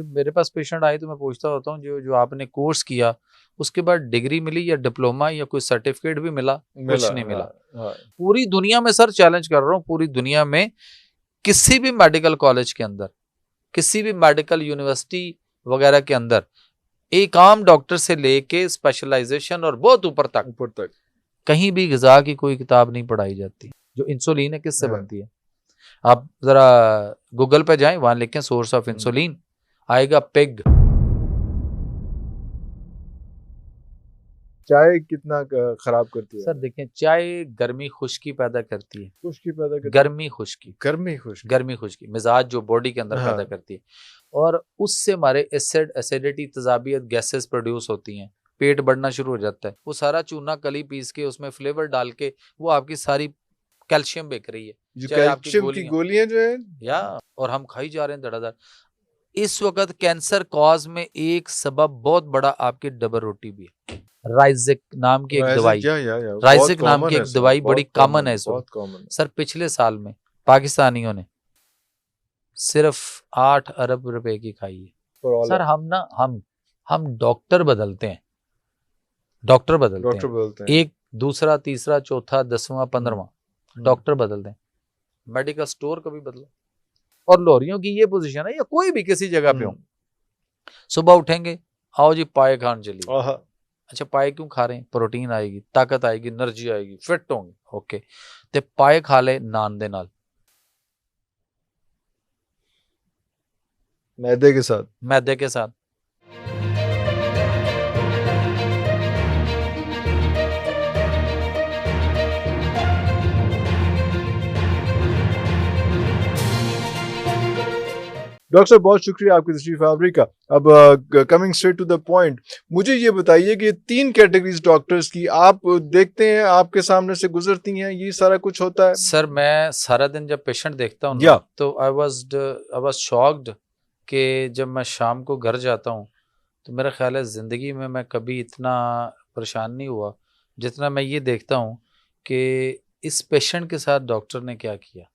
मेरे पास पेशेंट आए तो मैं पूछता होता हूँ जो जो आपने कोर्स किया उसके बाद डिग्री मिली या डिप्लोमा या कोई सर्टिफिकेट भी मिला? कुछ नहीं मिला। हाँ। पूरी दुनिया में सर चैलेंज कर रहा हूँ, पूरी दुनिया में किसी भी मेडिकल कॉलेज के अंदर, किसी भी मेडिकल यूनिवर्सिटी वगैरह के अंदर एक आम डॉक्टर से लेके स्पेशलाइजेशन और बहुत ऊपर तक कहीं भी ग़िज़ा की कोई किताब नहीं पढ़ाई जाती। जो इंसुलिन है किससे बनती है? आप जरा गूगल पे जाएं, वहां लिखें सोर्स ऑफ इंसुलिन, आएगा पिग। चाय कितना खराब करती है? सर देखें, चाय गर्मी खुश्की पैदा करती है। खुश्की पैदा करती है? गर्मी खुश्की, गर्मी खुश्की मिजाज जो बॉडी के अंदर हाँ। पैदा करती है, और उससे हमारे एसिडिटी, तजाबियत, गैसेस प्रोड्यूस होती हैं, पेट बढ़ना शुरू हो जाता है। वो सारा चूना कली पीस के उसमें फ्लेवर डाल के वो आपकी सारी कैल्शियम बेच रही है, जो चाहे कैल्शियम की गोलियां जो है या, और हम खाई जा रहे हैं धड़ाधड़। इस वक्त कैंसर कॉज में एक सबब बहुत बड़ा आपकी डबल रोटी भी है। राइजिक नाम की एक दवाई, राइजिक नाम की एक दवाई बड़ी कॉमन है इस वक्त। सर पिछले साल में पाकिस्तानियों ने सिर्फ 8 अरब रुपए की खाई है। सर हम डॉक्टर बदलते हैं, डॉक्टर बदलते हैं, एक दूसरा तीसरा चौथा 10वां 15वां डॉक्टर बदलते हैं, मेडिकल स्टोर कभी बदला। और लोरियों की ये पोजीशन है, या कोई भी किसी जगह पे हो, सुबह उठेंगे, आओ जी पाए खान चलिए। अच्छा पाए क्यों खा रहे हैं? प्रोटीन आएगी, ताकत आएगी, एनर्जी आएगी, फिट होंगे। ओके, ते पाए खा ले नान दे नाल, मैदे के साथ। डॉक्टर साहब बहुत शुक्रिया आपकी तशरीफ आवरी का। अब coming straight to the point, मुझे ये बताइए कि 3 कैटेगरीज डॉक्टर्स की आप देखते हैं, आपके सामने से गुजरती हैं, ये सारा कुछ होता है? सर मैं सारा दिन जब पेशेंट देखता हूँ ना, तो आई वाज शॉक्ड कि जब मैं शाम को घर जाता हूँ तो मेरा ख्याल है ज़िंदगी में मैं कभी इतना परेशान नहीं हुआ जितना मैं ये देखता हूँ कि इस पेशेंट के साथ डॉक्टर ने क्या किया।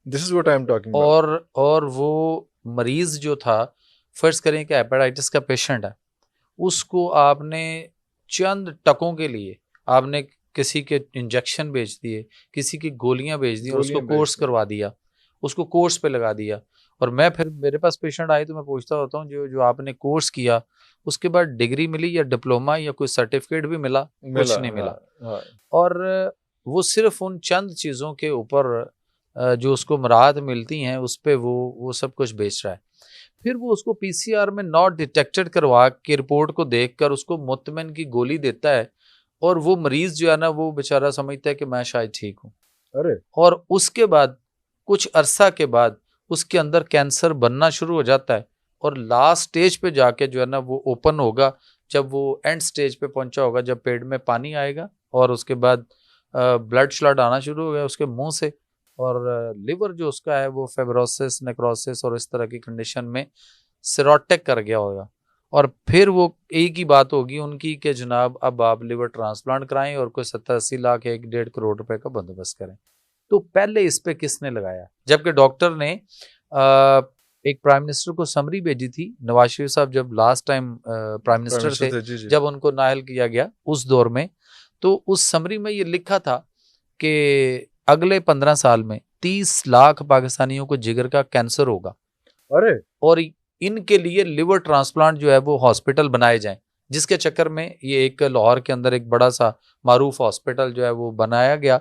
This is what I am talking about. और वो मरीज जो था, फर्ज करें कि हेपेटाइटिस का पेशेंट है, उसको आपने चंद टकों के लिए आपने किसी के इंजेक्शन बेच दिए, किसी की गोलियां बेच दी और उसको कोर्स करवा दिया, उसको कोर्स पे लगा दिया। और मैं फिर मेरे पास पेशेंट आए तो मैं पूछता होता हूँ जो जो आपने कोर्स किया उसके बाद डिग्री मिली या डिप्लोमा या कोई सर्टिफिकेट भी मिला? कुछ नहीं मिला। और वो सिर्फ उन चंद चीज़ों के ऊपर जो उसको मराहत मिलती हैं उस पर वो सब कुछ बेच रहा है। फिर वो उसको पीसीआर में नॉट डिटेक्टेड करवा के रिपोर्ट को देखकर उसको मुतमिन की गोली देता है, और वो मरीज जो है ना वो बेचारा समझता है कि मैं शायद ठीक हूँ। अरे, और उसके बाद कुछ अरसा के बाद उसके अंदर कैंसर बनना शुरू हो जाता है, और लास्ट स्टेज पे जाके जो है ना वो ओपन होगा जब वो एंड स्टेज पे पहुंचा होगा, जब पेट में पानी आएगा और उसके बाद ब्लड श्लड आना शुरू हो गया उसके मुंह से, और लिवर जो उसका है वो फेब्रोसिस, नेक्रोसिस और इस तरह की कंडीशन में सिरोटिक कर गया होगा। और फिर वो एक ही बात होगी उनकी कि जनाब अब आप लिवर ट्रांसप्लांट कराएं और कोई 70-80 लाख 1-1.5 करोड़ रुपए का बंदोबस्त करें। तो पहले इस पे किसने लगाया? जबकि डॉक्टर ने एक प्राइम मिनिस्टर को समरी भेजी थी, नवाज शरीफ साहब जब लास्ट टाइम प्राइम मिनिस्टर थे, जब उनको नाअहल किया गया उस दौर में, तो उस समरी में ये लिखा था कि अगले 15 साल में 30 लाख पाकिस्तानियों को जिगर का कैंसर होगा। अरे, और इनके लिए लिवर ट्रांसप्लांट जो है वो हॉस्पिटल बनाए जाएं, जिसके चक्कर में ये एक लाहौर के अंदर एक बड़ा सा मारूफ हॉस्पिटल जो है वो बनाया गया,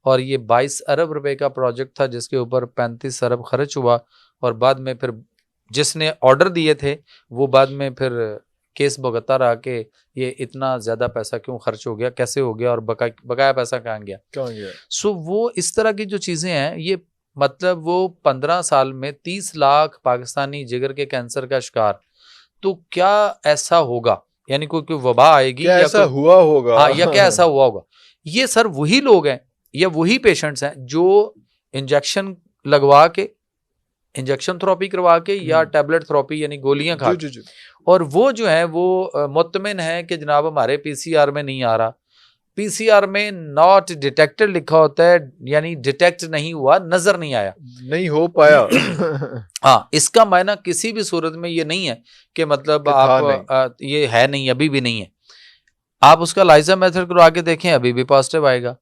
और ये 22 अरब रुपए का प्रोजेक्ट था जिसके ऊपर 35 अरब खर्च हुआ। और बाद में फिर जिसने ऑर्डर दिए थे वो बाद में फिर केस भुगतता रहा कि ये इतना ज़्यादा पैसा क्यों खर्च हो गया, कैसे हो गया, और बकाया पैसा कहाँ गया। सो वो इस तरह की जो चीज़ें हैं, ये मतलब वो 15 साल में 30 लाख पाकिस्तानी जिगर के कैंसर का शिकार। तो क्या ऐसा होगा, यानी कोई वबा आएगी, क्या ऐसा हुआ होगा? हाँ, या क्या ऐसा हुआ होगा? ये सर वही लोग हैं या वही पेशेंट्स हैं जो इंजेक्शन लगवा के, इंजेक्शन थेरेपी करवा के या टैबलेट थेरेपी यानी गोलियां खा के, और वो जो है वो मुतमिन है कि जनाब हमारे पीसीआर में नहीं आ रहा, पीसीआर में नॉट डिटेक्टेड लिखा होता है, यानी डिटेक्ट नहीं हुआ, नजर नहीं आया, नहीं हो पाया। हाँ, इसका मायना किसी भी सूरत में ये नहीं है कि मतलब आप ये है नहीं, अभी भी नहीं है। आप उसका लाइजा मेथड करवा के देखें, अभी भी पॉजिटिव आएगा।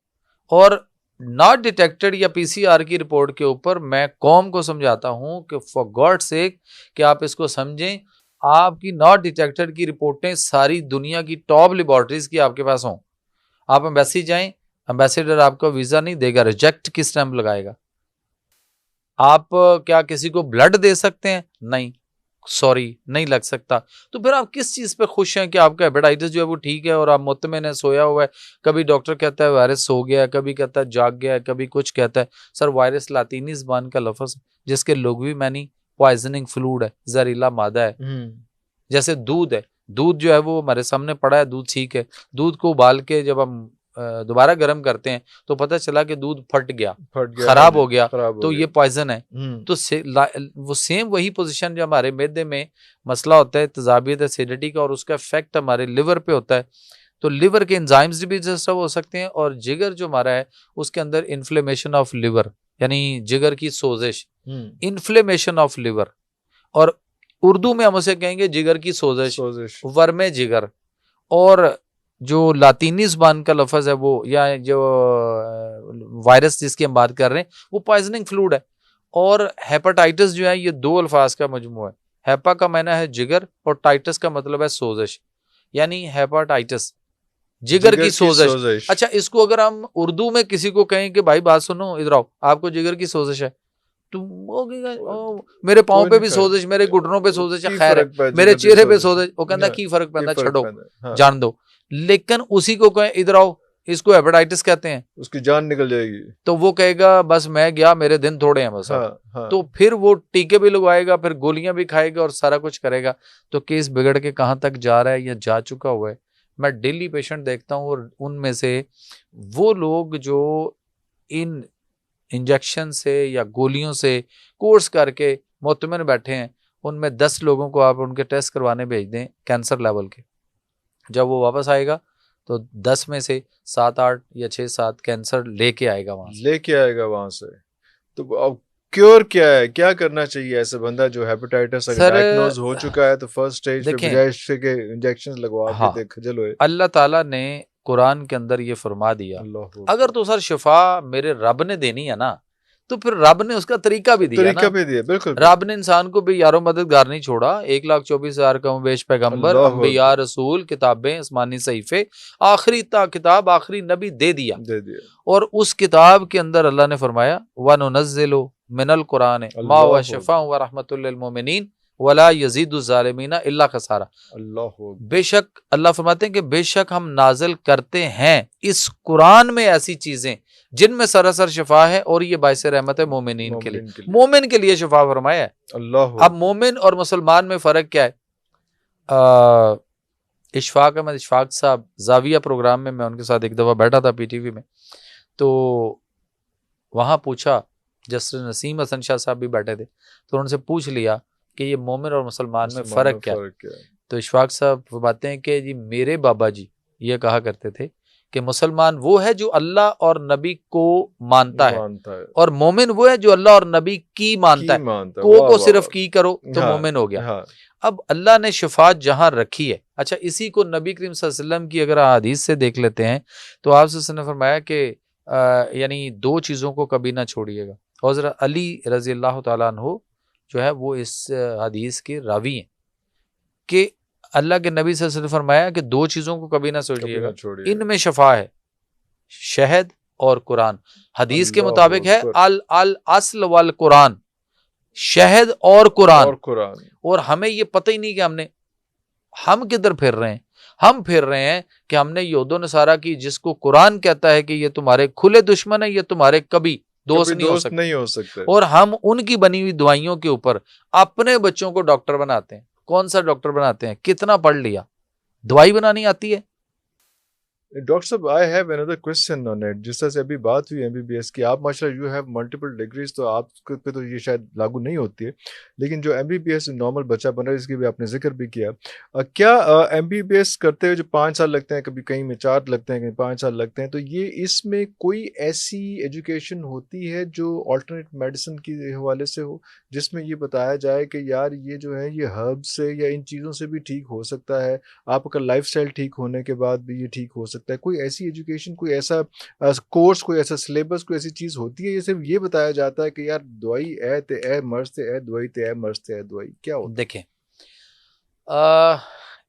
और नॉट डिटेक्टेड या पीसीआर की रिपोर्ट के ऊपर मैं कौम को समझाता हूं कि फॉर गॉड सेक कि आप इसको समझें, आपकी नॉट डिटेक्टेड की रिपोर्टें सारी दुनिया की टॉप लेबोरेटरीज की आपके पास हों, आप एम्बेसी जाएं, एम्बेसडर आपको वीजा नहीं देगा, रिजेक्ट की स्टैंप लगाएगा। आप क्या किसी को ब्लड दे सकते हैं? नहीं, सॉरी, नहीं लग सकता। तो फिर आप किस चीज पे खुश हैं कि आपका हेपेटाइटिस जो है वो ठीक है और आप मुतमिन है, सोया हुआ है? कभी डॉक्टर कहता है वायरस सो गया है, कभी कहता है जाग गया है, कभी कुछ कहता है। सर, वायरस लातीनी ज़बान का लफ्ज जिसके लुग़वी मानी पॉइजनिंग फ्लूइड है, जहरीला मादा है। जैसे दूध है, दूध जो है वो हमारे सामने पड़ा है, दूध ठीक है, दूध को उबाल के जब हम दोबारा गर्म करते हैं तो पता चला कि दूध फट गया, खराब हो गया, तो ये पॉइजन है। तो वो सेम वही पोजीशन जो हमारे मैदे में मसला होता है, तेजाबियत एसिडिटी का, और उसका इफेक्ट हमारे लिवर पे होता है। तो लिवर के एंजाइम्स भी डिस्टर्ब हो सकते हैं, और जिगर जो हमारा है उसके अंदर इन्फ्लेमेशन ऑफ लिवर, यानी जिगर की सोजिश, इन्फ्लेमेशन ऑफ लिवर, और उर्दू में हम उसे कहेंगे जिगर की सोजिश, वर्मे जिगर। और जो लातीनी ज़बान का लफ्ज़ है वो, या जो वायरस जिसकी हम बात कर रहे हैं, वो पॉइजनिंग फ्लूइड है। और हेपेटाइटिस जो है ये दो अल्फाज का मजमू है। हेपा का मायना है जिगर और टाइटस का मतलब है सोजिश, यानी हेपेटाइटिस, जिगर की सोजिश। अच्छा, इसको अगर हम उर्दू में किसी को कहें कि भाई बात सुनो, इधर आओ, आपको जिगर की सोजिश है, तो मेरे पाँव पे भी सोजिश, मेरे घुटनों पे सोजिश है, खैर है, मेरे चेहरे पे सोजिश, वो कहता की फर्क पैदा, छोड़ो, जान दो। लेकिन उसी को कहें इधर आओ, इसको हेपेटाइटिस कहते हैं, उसकी जान निकल जाएगी, तो वो कहेगा बस मैं गया, मेरे दिन थोड़े हैं बस। हाँ। तो फिर वो टीके भी लगवाएगा, फिर गोलियां भी खाएगा और सारा कुछ करेगा। तो केस बिगड़ के कहाँ तक जा रहा है या जा चुका हुआ है। मैं डेली पेशेंट देखता हूँ, और उनमें से वो लोग जो इन इंजेक्शन से या गोलियों से कोर्स करके मुतमिन बैठे हैं, उनमें 10 लोगों को आप उनके टेस्ट करवाने भेज दें कैंसर लेवल के, जब वो वापस आएगा तो 10 में से 7-8 या 6-7 कैंसर लेके आएगा वहां से। तो अब क्योर क्या है, क्या करना चाहिए ऐसे बंदा जो हेपेटाइटिस अगर डायग्नोज हो चुका है तो फर्स्ट स्टेज पे बजाय के इंजेक्शन लगवा के खजल होए? अल्लाह ताला ने कुरान के अंदर ये फरमा दिया, अगर तो सर शिफा मेरे रब ने देनी है ना, तो फिर रब ने उसका तरीका भी दिया ना। बिल्कुल। रब ने इंसान को भी यारो मददगार नहीं छोड़ा। 1,24,000 कमोबेश पैगंबर, अंबिया, रसूल, किताबें, आसमानी सहीफे, आखिरी किताब, आखिरी नबी दे दिया। और उस किताब के अंदर अल्लाह ने फरमाया वनुनज़्ज़िलु मिनल कुरान मा हुवा शिफ़ाउन व रहमतुल लिल मोमिनीन वला यज़ीदु ज़ालिमीना इल्ला खसारा। बेशक अल्लाह फरमाते हैं कि बेशक हम नाजिल करते हैं इस कुरान में ऐसी चीजें जिनमें सरासर शिफा है, और ये बाइस रहमत है मोमिनीन के लिए। मोमिन के लिए शिफा फरमाया है। अब मोमिन और मुसलमान में फर्क क्या है? इशफाक अहमद इशफाक साहब जाविया प्रोग्राम में मैं उनके साथ एक दफा बैठा था पीटीवी में, तो वहां पूछा, जस्टिस नसीम हसन शाह साहब भी बैठे थे, तो उनसे पूछ लिया कि ये मोमिन और मुसलमान में फ़र्क क्या है? तो इशफाक साहब बताते हैं कि जी मेरे बाबा जी ये कहा करते थे कि मुसलमान वो है जो अल्लाह और नबी को मानता है, और मोमिन वो है जो अल्लाह और नबी की मानता है। को सिर्फ की करो तो मोमिन हो गया। अब अल्लाह ने शिफात जहां रखी है, अच्छा इसी को नबी करीम सल्लल्लाहु अलैहि वसल्लम की अगर हदीस से देख लेते हैं तो आप सल्लल्लाहु अलैहि वसल्लम ने फरमाया कि यानी 2 चीज़ों को कभी ना छोड़िएगा। हज़रत अली रज़ी अल्लाह तआला अन्हु जो है वो इस हदीस के रावी हैं कि अल्लाह के नबी सल्लल्लाहु अलैहि वसल्लम ने फरमाया कि 2 चीज़ों को कभी ना छोड़िएगा, इनमें शफा है, शहद और कुरान। हदीस के मुताबिक है अल अल अस्ल वल कुरान, शहद और कुरान। और हमें ये पता ही नहीं कि हम किधर फिर रहे हैं। हम फिर रहे हैं कि हमने यहूद नसारा की, जिसको कुरान कहता है कि ये तुम्हारे खुले दुश्मन है, ये तुम्हारे कभी दोस्त नहीं हो सकते, और हम उनकी बनी हुई दवाइयों के ऊपर अपने बच्चों को डॉक्टर बनाते हैं। कौन सा डॉक्टर बनाते हैं? कितना पढ़ लिया, दवाई बनानी आती है? डॉक्टर साहब, I have another question on it. जिस तरह से अभी बात हुई एमबीबीएस की, आप माशाल्लाह यू हैव मल्टीपल डिग्रीज, तो आप पे तो ये शायद लागू नहीं होती है, लेकिन जो एमबीबीएस नॉर्मल बच्चा बन रहा है, इसकी भी आपने जिक्र भी किया, क्या एमबीबीएस करते हुए जो 5 साल लगते हैं, कभी कहीं में 4 लगते हैं, कहीं 5 साल लगते हैं, तो ये इसमें कोई ऐसी एजुकेशन होती है जो ऑल्टरनेट मेडिसिन के हवाले से हो, जिसमें ये बताया जाए कि यार ये जो है ये हर्ब से या इन चीज़ों से भी ठीक हो सकता है, आपका लाइफस्टाइल ठीक होने के बाद भी ये ठीक हो सकता है? कोई ऐसी एजुकेशन, कोई ऐसा कोर्स, कोई ऐसा सिलेबस, कोई ऐसी चीज़ होती है, ये सिर्फ ये बताया जाता है कि यार दवाई है ते है, मर्ज ते है दवाई, ते है मर्ज ते है दवाई, क्या होता है? देखें,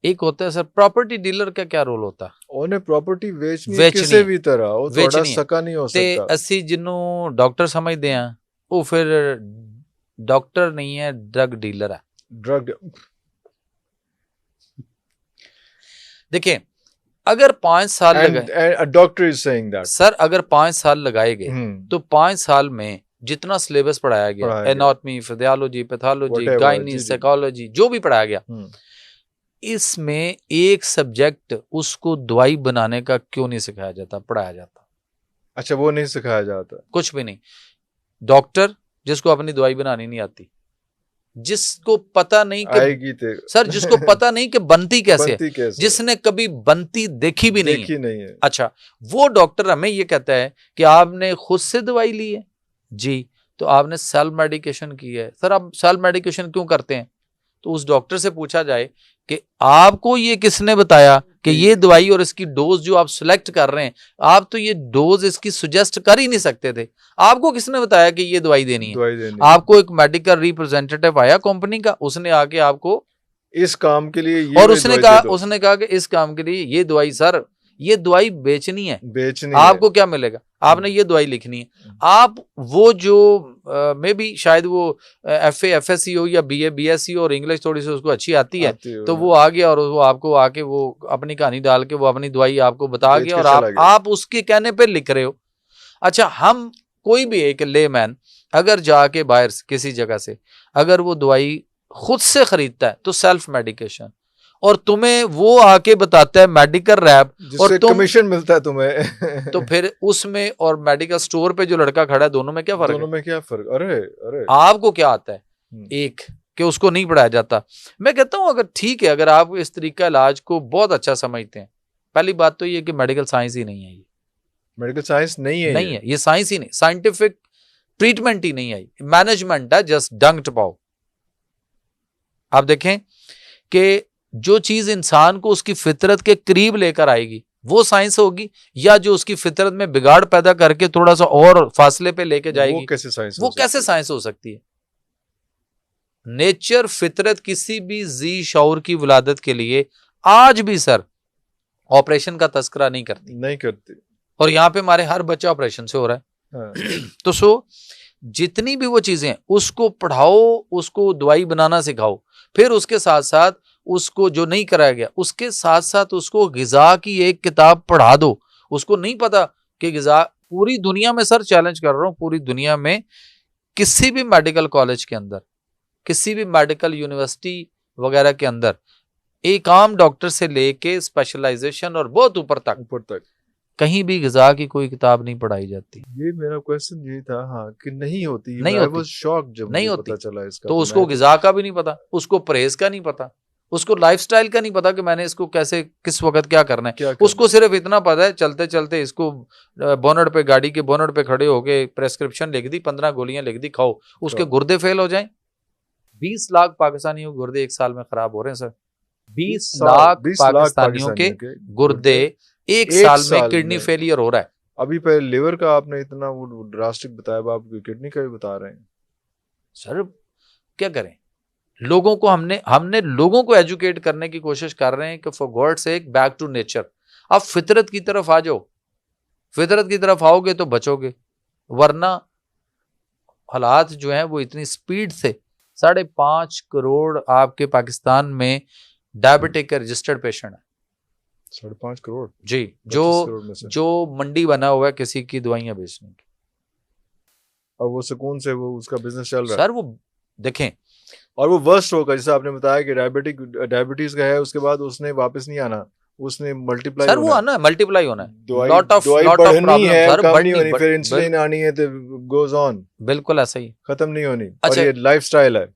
एक होता है सर प्रॉपर्टी डीलर का क्या रोल होता है? ਉਹਨੇ ਪ੍ਰਾਪਰਟੀ ਵੇਚਣੀ ਵੇਚਣੀ ਕਿਸੇ ਹੈ, ਵੀ ਤਰ੍ਹਾਂ, ਉਹ ਤੁਹਾਡਾ ਵੇਚਣੀ ਹੈ। ਸਕਾ ਨਹੀਂ ਹੋ ਤੇ ਸਕਦਾ। ਅਸੀਂ ਜਿਹਨੂੰ ਡਾਕਟਰ ਸਮਝਦੇ ਆ, ਉਹ ਫਿਰ ਡਾਕਟਰ ਨਹੀਂ ਹੈ, ਡਰਗ ਡੀਲਰ ਹੈ। ड्रग देखिए, अगर 5 साल लगाए, and a doctor is saying that sir अगर 5 साल लगाए गए हम्म, तो 5 साल में जितना सिलेबस पढ़ाया गया, पढ़ाया गया। Anatomy, physiology, pathology, Whatever, gynae, जी, जी। साइकोलॉजी, जो भी पढ़ाया गया, इसमें एक सब्जेक्ट उसको दवाई बनाने का क्यों नहीं सिखाया जाता, पढ़ाया जाता? अच्छा, वो नहीं सिखाया जाता। कुछ भी नहीं। डॉक्टर जिसको अपनी दवाई बनानी नहीं आती, जिसको पता नहीं कि आएगी ते सर, जिसको पता नहीं कि बनती कैसे है, बनती कैसे, जिसने कभी बनती देखी भी नहीं है, देखी नहीं है। अच्छा, वो डॉक्टर हमें ये कहता है कि आपने खुद से दवाई ली है जी, तो आपने सेल्फ मेडिकेशन की है। सर आप सेल्फ मेडिकेशन क्यों करते हैं? तो उस डॉक्टर से पूछा जाए कि आपको ये किसने बताया कि ये दवाई और इसकी डोज जो आप सिलेक्ट कर रहे हैं, आप तो ये डोज इसकी सुजेस्ट कर ही नहीं सकते थे, आपको किसने बताया कि ये दवाई देनी है? दवाई देनी आपको एक मेडिकल रिप्रेजेंटेटिव आया कंपनी का, उसने आके आपको इस काम के लिए ये और भी उसने दवाई कहा दे दो। उसने कहा कि इस काम के लिए ये दवाई, सर ये दवाई बेचनी है, बेचनी आपको क्या मिलेगा? आपने ये दवाई लिखनी है। आप वो जो मे बी शायद वो FA FSC हो या BA BSc हो और इंग्लिश थोड़ी सी उसको अच्छी आती है, तो वो आ गया और वो आपको आके वो अपनी कहानी डाल के वो अपनी दवाई आपको बता बेच गया के और चला गया। आप उसके कहने पे लिख रहे हो। अच्छा, हम कोई भी एक लेमैन अगर जाके बाहर किसी जगह से अगर वो दवाई खुद से खरीदता है तो सेल्फ मेडिकेशन, और तुम्हें वो आके बताता है मेडिकल रैप और तुम कमीशन मिलता है तुम्हें तो फिर उसमें और मेडिकल स्टोर पे जो लड़का खड़ा है, दोनों में क्या फर्क है? दोनों में क्या फर्क? अरे अरे, आपको क्या आता है? एक कि उसको नहीं पढ़ाया जाता। मैं कहता हूं अगर ठीक है, अगर आप इस तरीका इलाज को बहुत अच्छा समझते हैं, पहली बात तो ये कि मेडिकल साइंस ही नहीं है, ये मेडिकल साइंस नहीं है, नहीं है, ये साइंस ही नहीं, साइंटिफिक ट्रीटमेंट ही नहीं है, मैनेजमेंट है, जस्ट डंग टपाओ। आप देखें कि जो चीज इंसान को उसकी फितरत के करीब लेकर आएगी वो साइंस होगी, या जो उसकी फितरत में बिगाड़ पैदा करके थोड़ा सा और फासले पे लेके जाएगी, वो कैसे साइंस वो कैसे साइंस हो सकती है? नेचर, फितरत किसी भी जी शऊर की विलादत के लिए आज भी सर ऑपरेशन का तस्करा नहीं करती, और यहाँ पे हमारे हर बच्चा ऑपरेशन से हो रहा है। हाँ। तो सो जितनी भी वो चीजें उसको पढ़ाओ, उसको दवाई बनाना सिखाओ, फिर उसके साथ साथ उसको जो नहीं कराया गया उसके साथ साथ उसको गिजा की एक किताब पढ़ा दो। उसको नहीं पता कि गिजा, पूरी दुनिया में सर चैलेंज कर रहा हूं, पूरी दुनिया में किसी भी मेडिकल कॉलेज के अंदर, किसी भी मेडिकल यूनिवर्सिटी वगैरह के अंदर एक आम डॉक्टर से लेके स्पेशलाइजेशन और बहुत ऊपर तक कहीं भी गिजा की कोई किताब नहीं पढ़ाई जाती। ये मेरा क्वेश्चन यही था, हाँ, कि नहीं होती। नहीं होती, शॉक जब नहीं मुझे होती, पता चला इसका, तो उसको गिजा का भी नहीं पता, उसको परहेज का नहीं पता, उसको लाइफस्टाइल का नहीं पता कि मैंने इसको कैसे किस वक्त क्या करना है। उसको सिर्फ इतना पता है चलते चलते इसको बोनट पे, गाड़ी के बोनट पे खड़े होके प्रेस्क्रिप्शन लिख दी, 15 गोलियां लिख दी, खाओ, उसके गुर्दे फेल हो जाएं। 20 लाख पाकिस्तानियों के गुर्दे एक साल में खराब हो रहे हैं सर। 20 लाख पाकिस्तानियों के गुर्दे एक साल में किडनी फेलियर हो रहा है। अभी पहले लिवर का आपने इतना वो ड्रास्टिक बताया, आप किडनी का भी बता रहे हैं। सर क्या करें, लोगों को हमने लोगों को एजुकेट करने की कोशिश कर रहे हैं कि for God sake back to nature, आप फितरत की तरफ आ जाओ, फितरत की तरफ आओगे तो बचोगे, वरना हालात जो हैं वो इतनी स्पीड से 5.5 करोड़ आपके पाकिस्तान में डायबिटिक का रजिस्टर्ड पेशेंट है। 5.5 करोड़ जी, जो मंडी बना हुआ है किसी की दवाइयां बेचने की, और वो सुकून से वो उसका बिजनेस चल रहा है सर। वो देखें, और वो वर्स्ट होगा, जैसे आपने बताया कि डायबिटीज का है, उसके बाद उसने वापस नहीं आना, उसने मल्टीप्लाई सर वो आना मल्टीप्लाई होना है, दवाई लॉट ऑफ बढ़नी प्रॉब्लम है, सर, कम नहीं होनी, फिर इंसुलिन आनी है तो गोज ऑन, बिल्कुल ऐसा ही। खत्म नहीं होनी। अच्छा, और ये लाइफस्टाइल है।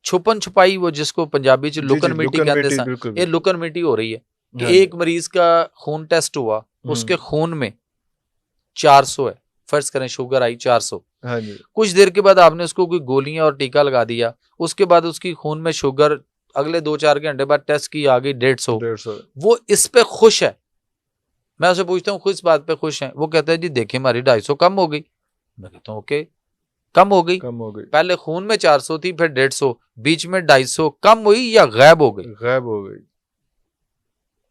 छुपन छुपाई, वो जिसको पंजाबी च लुकन मिट्टी लुकन कहते मिट्टी, हैं, बिल्कुल ये लुकन मिट्टी हो रही है कि हाँ एक मरीज का खून टेस्ट हुआ, उसके खून में 400 है, फर्ज करें शुगर आई 400, हाँ जी, कुछ देर के बाद आपने उसको कोई गोलियां और टीका लगा दिया, उसके बाद उसकी खून में शुगर अगले 2-4 घंटे बाद टेस्ट की आ गई 150, 150। वो इस पे खुश है। मैं उससे पूछता हूँ किस बात पे खुश है, वो कहता है जी देखिए हमारी 250 कम हो गई। मैं कहता हूँ ओके, कम हो गई, कम हो गई, पहले खून में 400 थी, फिर 150, बीच में 250 कम हुई या गायब हो गई? गायब हो गई।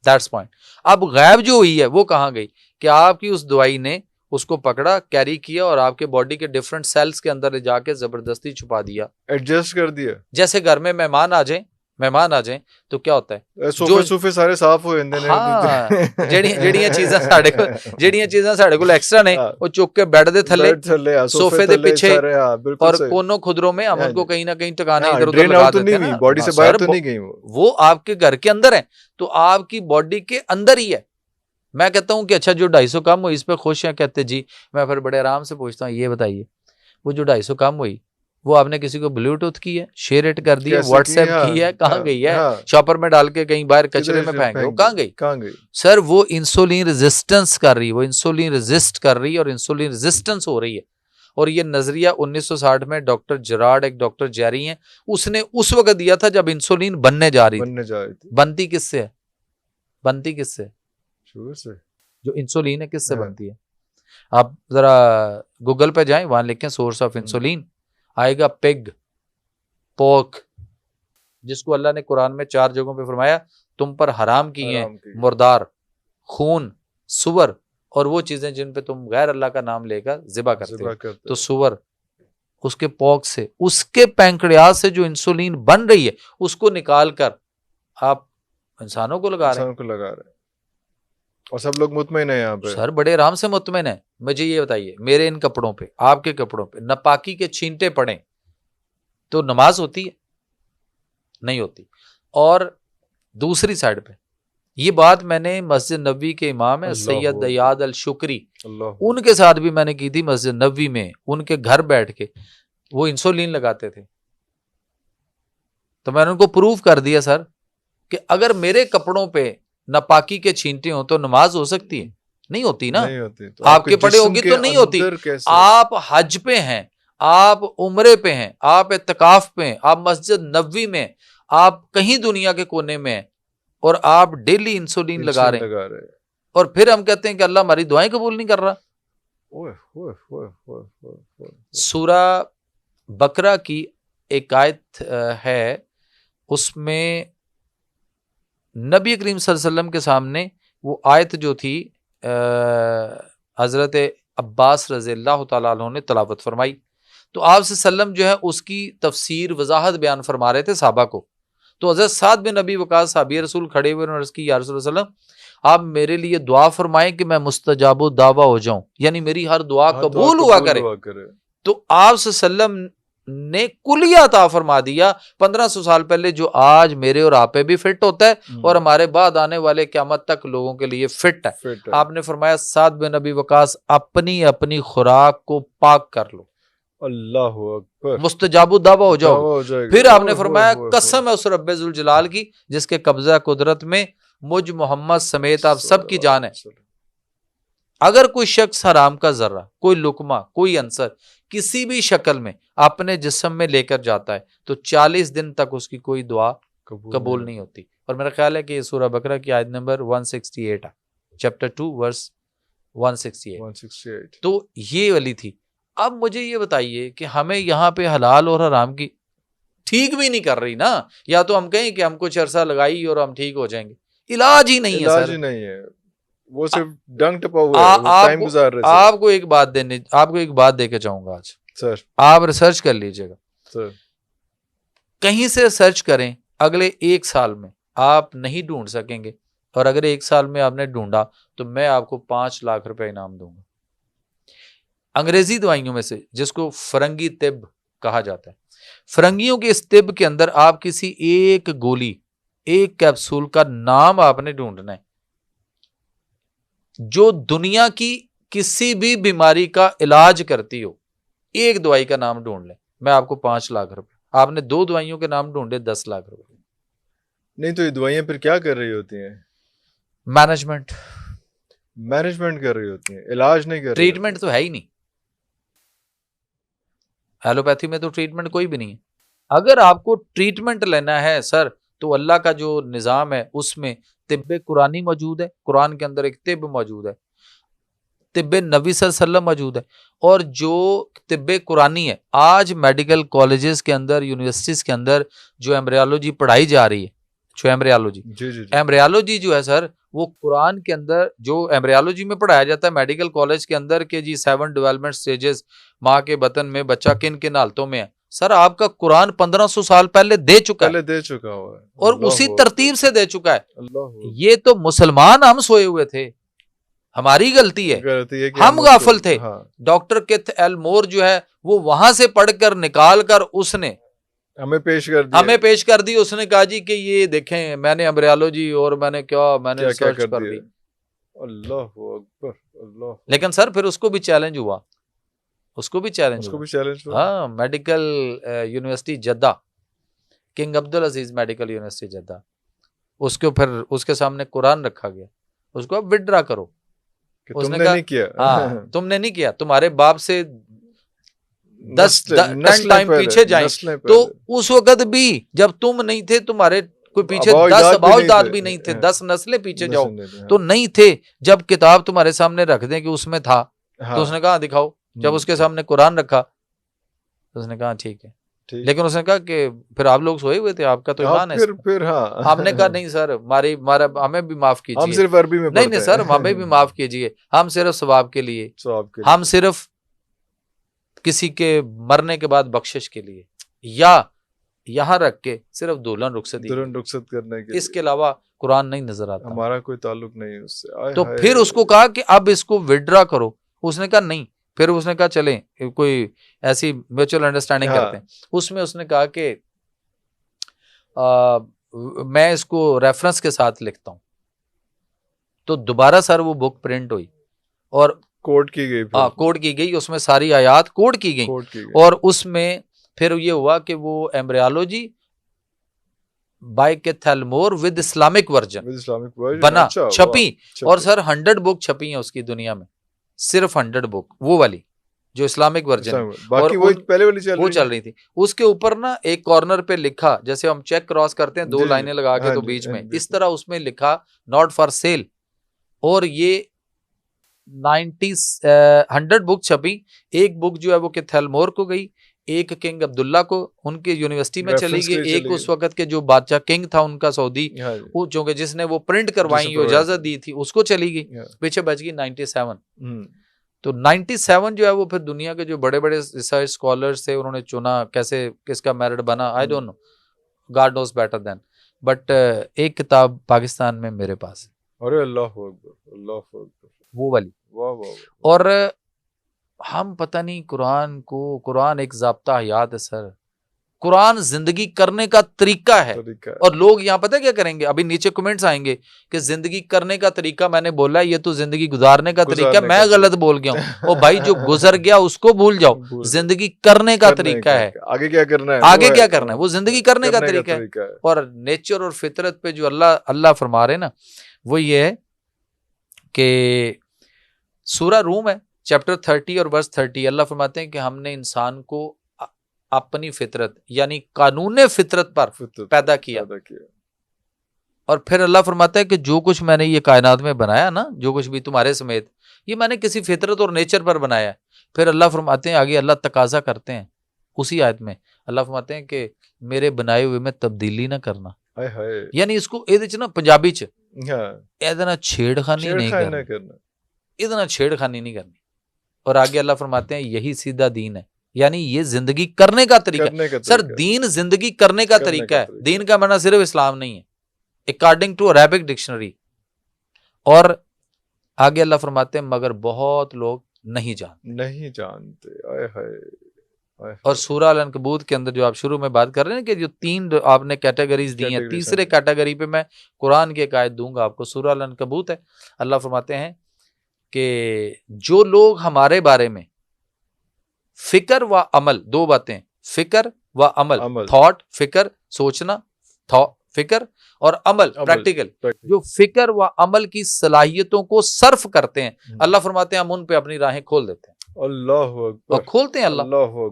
That's point. अब गायब जो हुई है वो कहाँ गई? कि आपकी उस दवाई ने उसको पकड़ा, कैरी किया और आपके बॉडी के डिफरेंट सेल्स के अंदर ले जाके जबरदस्ती छुपा दिया, एडजस्ट कर दिया। जैसे घर में मेहमान आ जाएं तो क्या होता है, सोफे सूफे सारे साफ हो जाते हैं। हाँ, ਜਿਹੜੀਆਂ ਚੀਜ਼ਾਂ ਸਾਡੇ ਕੋਲ एक्स्ट्रा ने वो चुक के बेड दे थल्ले, सोफे दे पीछे और कोनों खुदरों में हम उनको कहीं ना कहीं टकाने इधर उधर लगा देते हैं ना, बॉडी से बाहर तो नहीं गई वो आपके घर के अंदर है, तो आपकी बॉडी के अंदर ही है। मैं कहता हूँ कि अच्छा जो 250 कम हुई इस पे खुश है, कहते जी। मैं फिर बड़े आराम से पूछता हूँ ये बताइए वो जो 250 कम हुई वो आपने किसी को ब्लूटूथ की है, शेयर इट कर दी है, व्हाट्सएप की है, कहाँ गई है? शॉपर में डाल के कहीं बाहर कचरे में फेंक, वो कहाँ गई? सर वो इंसुलिन रेजिस्टेंस कर रही है, वो इंसुलिन रेजिस्ट कर रही है और इंसुलिन रेजिस्टेंस हो रही है। और ये नजरिया 1960 में डॉक्टर जेरार्ड, एक डॉक्टर जेरी हैं, उसने उस वक्त दिया था जब इंसुलिन बनने जा रही थी। बनती किससे है? बनती किससे? शुगर से। जो इंसुलिन है किससे बनती है? आप जरा गूगल पे जाएं, वहां लिखें सोर्स ऑफ इंसुलिन, आएगा पिग, पोर्क, जिसको अल्लाह ने कुरान में 4 जगहों पे फरमाया तुम पर हराम की हैं, मुर्दार, खून, सुवर और वो चीजें जिन पे तुम गैर अल्लाह का नाम लेकर ज़िबा करते हो। तो सुवर, उसके पोर्क से, उसके पैंक्रियाज से जो इंसुलिन बन रही है उसको निकाल कर आप इंसानों को लगा रहे हैं। और सब लोग मुतमईन है यहाँ पे। सर बड़े आराम से मुतमईन है। मुझे ये बताइए, मेरे इन कपड़ों पे, आपके कपड़ों पे नापाकी के छींटे पड़े तो नमाज होती है? नहीं होती। और दूसरी साइड पे ये बात मैंने मस्जिद नबवी के इमाम है सैयद दयाद अल शुक्री, उनके साथ भी मैंने की थी मस्जिद नबवी में, उनके घर बैठ के। वो इंसुलिन लगाते थे तो मैंने उनको प्रूव कर दिया सर कि अगर मेरे कपड़ों पे नापाकी के छींटे हो तो नमाज हो सकती है? नहीं होती ना। नहीं होती। तो आपके पड़े होगी तो नहीं होती। आप हज पे हैं, आप उम्रे पे हैं, आप इत्तिकाफ पे हैं, आप मस्जिद नबवी में, आप कहीं दुनिया के कोने में हैं और आप डेली इंसुलिन लगा रहे हैं और फिर हम कहते हैं कि अल्लाह हमारी दुआएं कबूल नहीं कर रहा। सूरा बकरा की एक आयत है, उसमें नबी करीम सल्लल्लाहु अलैहि वसल्लम के सामने वो आयत जो थी हज़रत अब्बास रज़ियल्लाहु तआला अन्हु ने तलावत फरमाई। तो आप सल्लम जो है उसकी तफसीर वजाहत बयान फरमा रहे थे साहबा को। तो हज़रत साद बिन नबी वकास साहबी रसूल खड़े हुए और की या रसूल सल्लम आप मेरे लिए दुआ फरमाएं कि मैं मुस्तजाबो दावा हो जाऊं, यानी मेरी हर दुआ कबूल हुआ करे। तो आप सल्लम ने कुलिया अता फरमा दिया 1500 साल पहले, जो आज मेरे और आप पे भी फिट होता है और हमारे बाद आने वाले क़यामत तक लोगों के लिए फिट है। आपने फरमाया साद बिन नबी वकास अपनी अपनी खुराक को पाक कर लो, अल्लाहु अकबर, मुस्तजाबु दावा हो जाओ। फिर आपने फरमाया कसम है उस रब्बे जुल जलाल की जिसके कब्जा कुदरत में मुझ मोहम्मद समेत आप सब की जान है, अगर कोई शख्स हराम का जर्रा, कोई लुकमा, कोई अंसर किसी भी शक्ल में अपने जिस्म में लेकर जाता है तो 40 दिन तक उसकी कोई दुआ कबूल नहीं होती। और मेरा ख्याल है कि ये सूरह बकरा की आयत नंबर 168 है, चैप्टर 2 वर्स 168। तो ये वाली थी। अब मुझे ये बताइए कि हमें यहाँ पे हलाल और हराम की ठीक भी नहीं कर रही ना, या तो हम कहें कि हम कुछ अरसा लगाई और हम ठीक हो जाएंगे, इलाज ही नहीं है सर। ही नहीं है, वो सिर्फ डंग टपा हुआ है, वो टाइम गुजार रहे हैं। आपको एक बात देके जाऊंगा आज सर, आप रिसर्च कर लीजिएगा सर, कहीं से सर्च करें, अगले 1 साल में आप नहीं ढूंढ सकेंगे, और अगर 1 साल में आपने ढूंढा तो मैं आपको 5 लाख रुपए इनाम दूंगा। अंग्रेजी दवाइयों में से जिसको फरंगी तिब कहा जाता है, फरंगियों के इस तिब के अंदर आप किसी एक गोली, एक कैप्सूल का नाम आपने ढूंढना है जो दुनिया की किसी भी बीमारी का इलाज करती हो, एक दवाई का नाम ढूंढ ले, मैं आपको 5 लाख रुपए, आपने 2 दवाइयों के नाम ढूंढे 10 लाख रुपए। नहीं तो ये दवाइयां फिर क्या कर रही होती हैं? मैनेजमेंट कर रही होती हैं, इलाज नहीं कर रही। ट्रीटमेंट तो है ही नहीं, एलोपैथी में तो ट्रीटमेंट कोई भी नहीं है। अगर आपको ट्रीटमेंट लेना है सर, तो अल्लाह का जो निज़ाम है उसमें तिब्बे कुरानी मौजूद है, कुरान के अंदर एक तिब्ब मौजूद है, तिब्बे नबी सल्लल्लाहु अलैहि वसल्लम मौजूद है। और जो तिब्बे कुरानी है, आज मेडिकल कॉलेजेस के अंदर, यूनिवर्सिटीज़ के अंदर जो एम्ब्रियोलॉजी पढ़ाई जा रही है, जो एम्ब्रियोलॉजी एम्ब्रियोलॉजी जो है सर, वो कुरान के अंदर जो एम्ब्रियोलॉजी में पढ़ाया जाता है मेडिकल कॉलेज के अंदर के जी 7 डेवलपमेंट स्टेजेस, माँ के बतन में बच्चा किन किन हालतों में है, सर आपका कुरान 1500 साल पहले दे चुका है, दे चुका हुआ है, और उसी तरतीब से दे चुका है। अल्लाह, ये तो मुसलमान हम सोए हुए थे, हमारी गलती है कि हम गाफिल थे। डॉक्टर किथ एलमोर जो है वो वहां से पढ़कर निकाल कर उसने हमें पेश कर दी। उसने कहा जी कि ये देखें मैंने एम्ब्रियोलॉजी और मैंने क्या रिसर्च कर दी। अल्लाह अकबर, अल्लाह। लेकिन सर फिर उसको भी चैलेंज हुआ, हाँ, medical university Jeddah, King Abdul Aziz medical university Jeddah, उसको फिर उसके सामने कुरान रखा गया, उसको अब विड्रा करो। उसने कहा नहीं किया, हाँ तुमने नहीं किया, तुम्हारे बाप से 10 टाइम पीछे जाए, तो उस वक्त भी जब तुम नहीं थे, तुम्हारे कोई पीछे 10 अबाउदाद भी नहीं थे, 10 नस्लें पीछे जाओ तो नहीं थे। जब किताब तुम्हारे सामने रख दें कि उसमें था, तो उसने कहा दिखाओ। जब उसके सामने कुरान रखा तो उसने कहा ठीक है, लेकिन उसने कहा कि फिर आप लोग सोए हुए थे, आपका तो ईमान है। फिर हाँ, हमने कहा नहीं सर, हमें भी माफ कीजिए, हम सिर्फ अरबी में नहीं सर, हमें भी माफ कीजिए, हम सिर्फ सवाब के लिए, हम सिर्फ किसी के मरने के बाद बख्शिश के लिए, या यहाँ रख के सिर्फ दुल्हन रुखसत करने के, इसके अलावा कुरान नहीं नजर आता, हमारा कोई ताल्लुक नहीं है उससे। तो फिर उसको कहा कि अब इसको विड्रा करो, उसने कहा नहीं। फिर उसने कहा चलें कोई ऐसी म्यूचुअल अंडरस्टैंडिंग करते हैं। उसमें उसने कहा कि मैं इसको रेफरेंस के साथ लिखता हूं। तो दोबारा सर वो बुक प्रिंट हुई और कोड की गई, उसमें सारी आयात कोड की गई, और उसमें फिर ये हुआ कि वो embryology by Keith L Moore with Islamic version बना, छपी, और सर 100 बुक छपी हैं उसकी दुनिया में, सिर्फ 100 बुक, वो वाली जो इस्लामिक वर्जन, बाकी वो पहले वाली चल रही थी। उसके ऊपर ना एक कॉर्नर पे लिखा, जैसे हम चेक क्रॉस करते हैं 2 लाइनें लगा के, तो बीच में इस तरह उसमें लिखा नॉट फॉर सेल। और ये 100 बुक छपी। एक बुक जो है वो कैथलमोर को गई, एक किंग अब्दुल्ला को उनके यूनिवर्सिटी में चली गई, एक उस वक्त के जो बादशाह किंग था उनका सऊदी, वो जो जिसने वो प्रिंट करवाई, इजाजत दी थी, उसको चली गई। पीछे बच गई 97। तो 97 जो है वो फिर दुनिया के जो बड़े बड़े रिसर्च स्कॉलर्स थे, उन्होंने चुना, कैसे किसका मेरिट बना I don't know, God knows better than, but एक किताब पाकिस्तान में मेरे पास है। अरे अल्लाह अकबर, अल्लाह अकबर, वो वाली। वाह वाह। और हम पता नहीं कुरान एक ज़ाब्ता हयात है सर, कुरान जिंदगी करने का तरीका है। और लोग यहाँ पता क्या करेंगे, अभी नीचे कमेंट्स आएंगे कि जिंदगी करने का तरीका मैंने बोला है, ये तो जिंदगी गुजारने का तरीका है, मैं गलत बोल गया हूँ। ओ भाई, जो गुजर गया उसको भूल जाओ, जिंदगी करने का तरीका है, आगे क्या करना है, वो जिंदगी करने का तरीका है। और नेचर और फितरत पे जो अल्लाह फरमा रहे ना, वो ये है कि सूरा रूम है चैप्टर 30 और वर्स 30, अल्लाह फरमाते हैं कि हमने इंसान को अपनी फितरत यानी कानून फितरत पर पैदा किया। और फिर अल्लाह फरमाता है कि जो कुछ मैंने ये कायनात में बनाया ना, जो कुछ भी तुम्हारे समेत, ये मैंने किसी फितरत और नेचर पर बनाया है। फिर अल्लाह फरमाते हैं, आगे अल्लाह तकाजा करते हैं उसी आयत में, अल्लाह फरमाते हैं कि मेरे बनाए हुए में तब्दीली ना करना। यानी इसको ना पंजाबी च एदे छेड़खानी नहीं करना, इतना छेड़खानी नहीं करनी। और आगे अल्लाह फरमाते हैं यही सीधा दीन है, यानी ये जिंदगी करने का तरीका। सर दीन जिंदगी करने का तरीका है, दीन का माना सिर्फ इस्लाम नहीं है, अकॉर्डिंग टू अरेबिक डिक्शनरी। और आगे अल्लाह फरमाते हैं मगर बहुत लोग नहीं जानते। आए हाय। और सूरा अल-अनकबूत के अंदर जो आप शुरू में बात कर रहे हैं कि जो 3 आपने कैटेगरीज दी हैं, तीसरे कैटेगरी पे मैं कुरान की एक आयत दूंगा आपको। सूरा अल-अनकबूत है, अल्लाह फरमाते हैं कि जो लोग हमारे बारे में फिक्र व अमल, दो बातें, फिक्र व अमल, थॉट, फिक्र सोचना, फिक्र, और अमल प्रैक्टिकल, जो फिक्र व अमल की सलाहियतों को सर्फ करते हैं, अल्लाह फरमाते हैं हम उन पे अपनी राहें खोल देते हैं। अल्लाह अकबर, और खोलते हैं अल्लाह,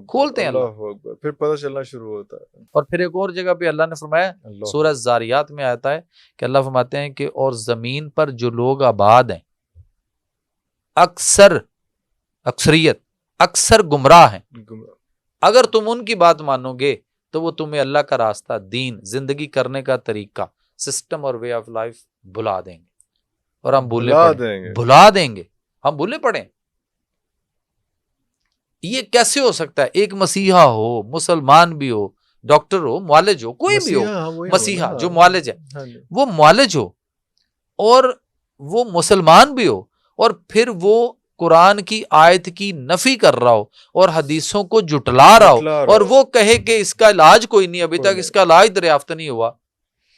खोलते हैं अल्लाह, फिर पता चलना शुरू होता है। और फिर एक और जगह पे अल्लाह ने फरमाया, सूरह ज़ारियात में आता है कि अल्लाह फरमाते हैं कि और जमीन पर जो लोग आबाद हैं अक्सरियत अक्सर गुमराह हैं, अगर तुम उनकी बात मानोगे तो वो तुम्हें अल्लाह का रास्ता, दीन, जिंदगी करने का तरीका, सिस्टम और वे ऑफ लाइफ भुला देंगे। और हम भुला देंगे, हम भूले पड़े। ये कैसे हो सकता है? एक मसीहा हो, मुसलमान भी हो, डॉक्टर हो, मुआलिज हो, कोई भी हो, मसीहा जो मुआलिज है वो मुआलिज हो और वो मुसलमान भी हो, और फिर वो कुरान की आयत की नफी कर रहा हो और हदीसों को जुटला रहा हो और वो कहे कि इसका इलाज कोई नहीं, अभी तक इसका इलाज दरियाफ्त नहीं हुआ,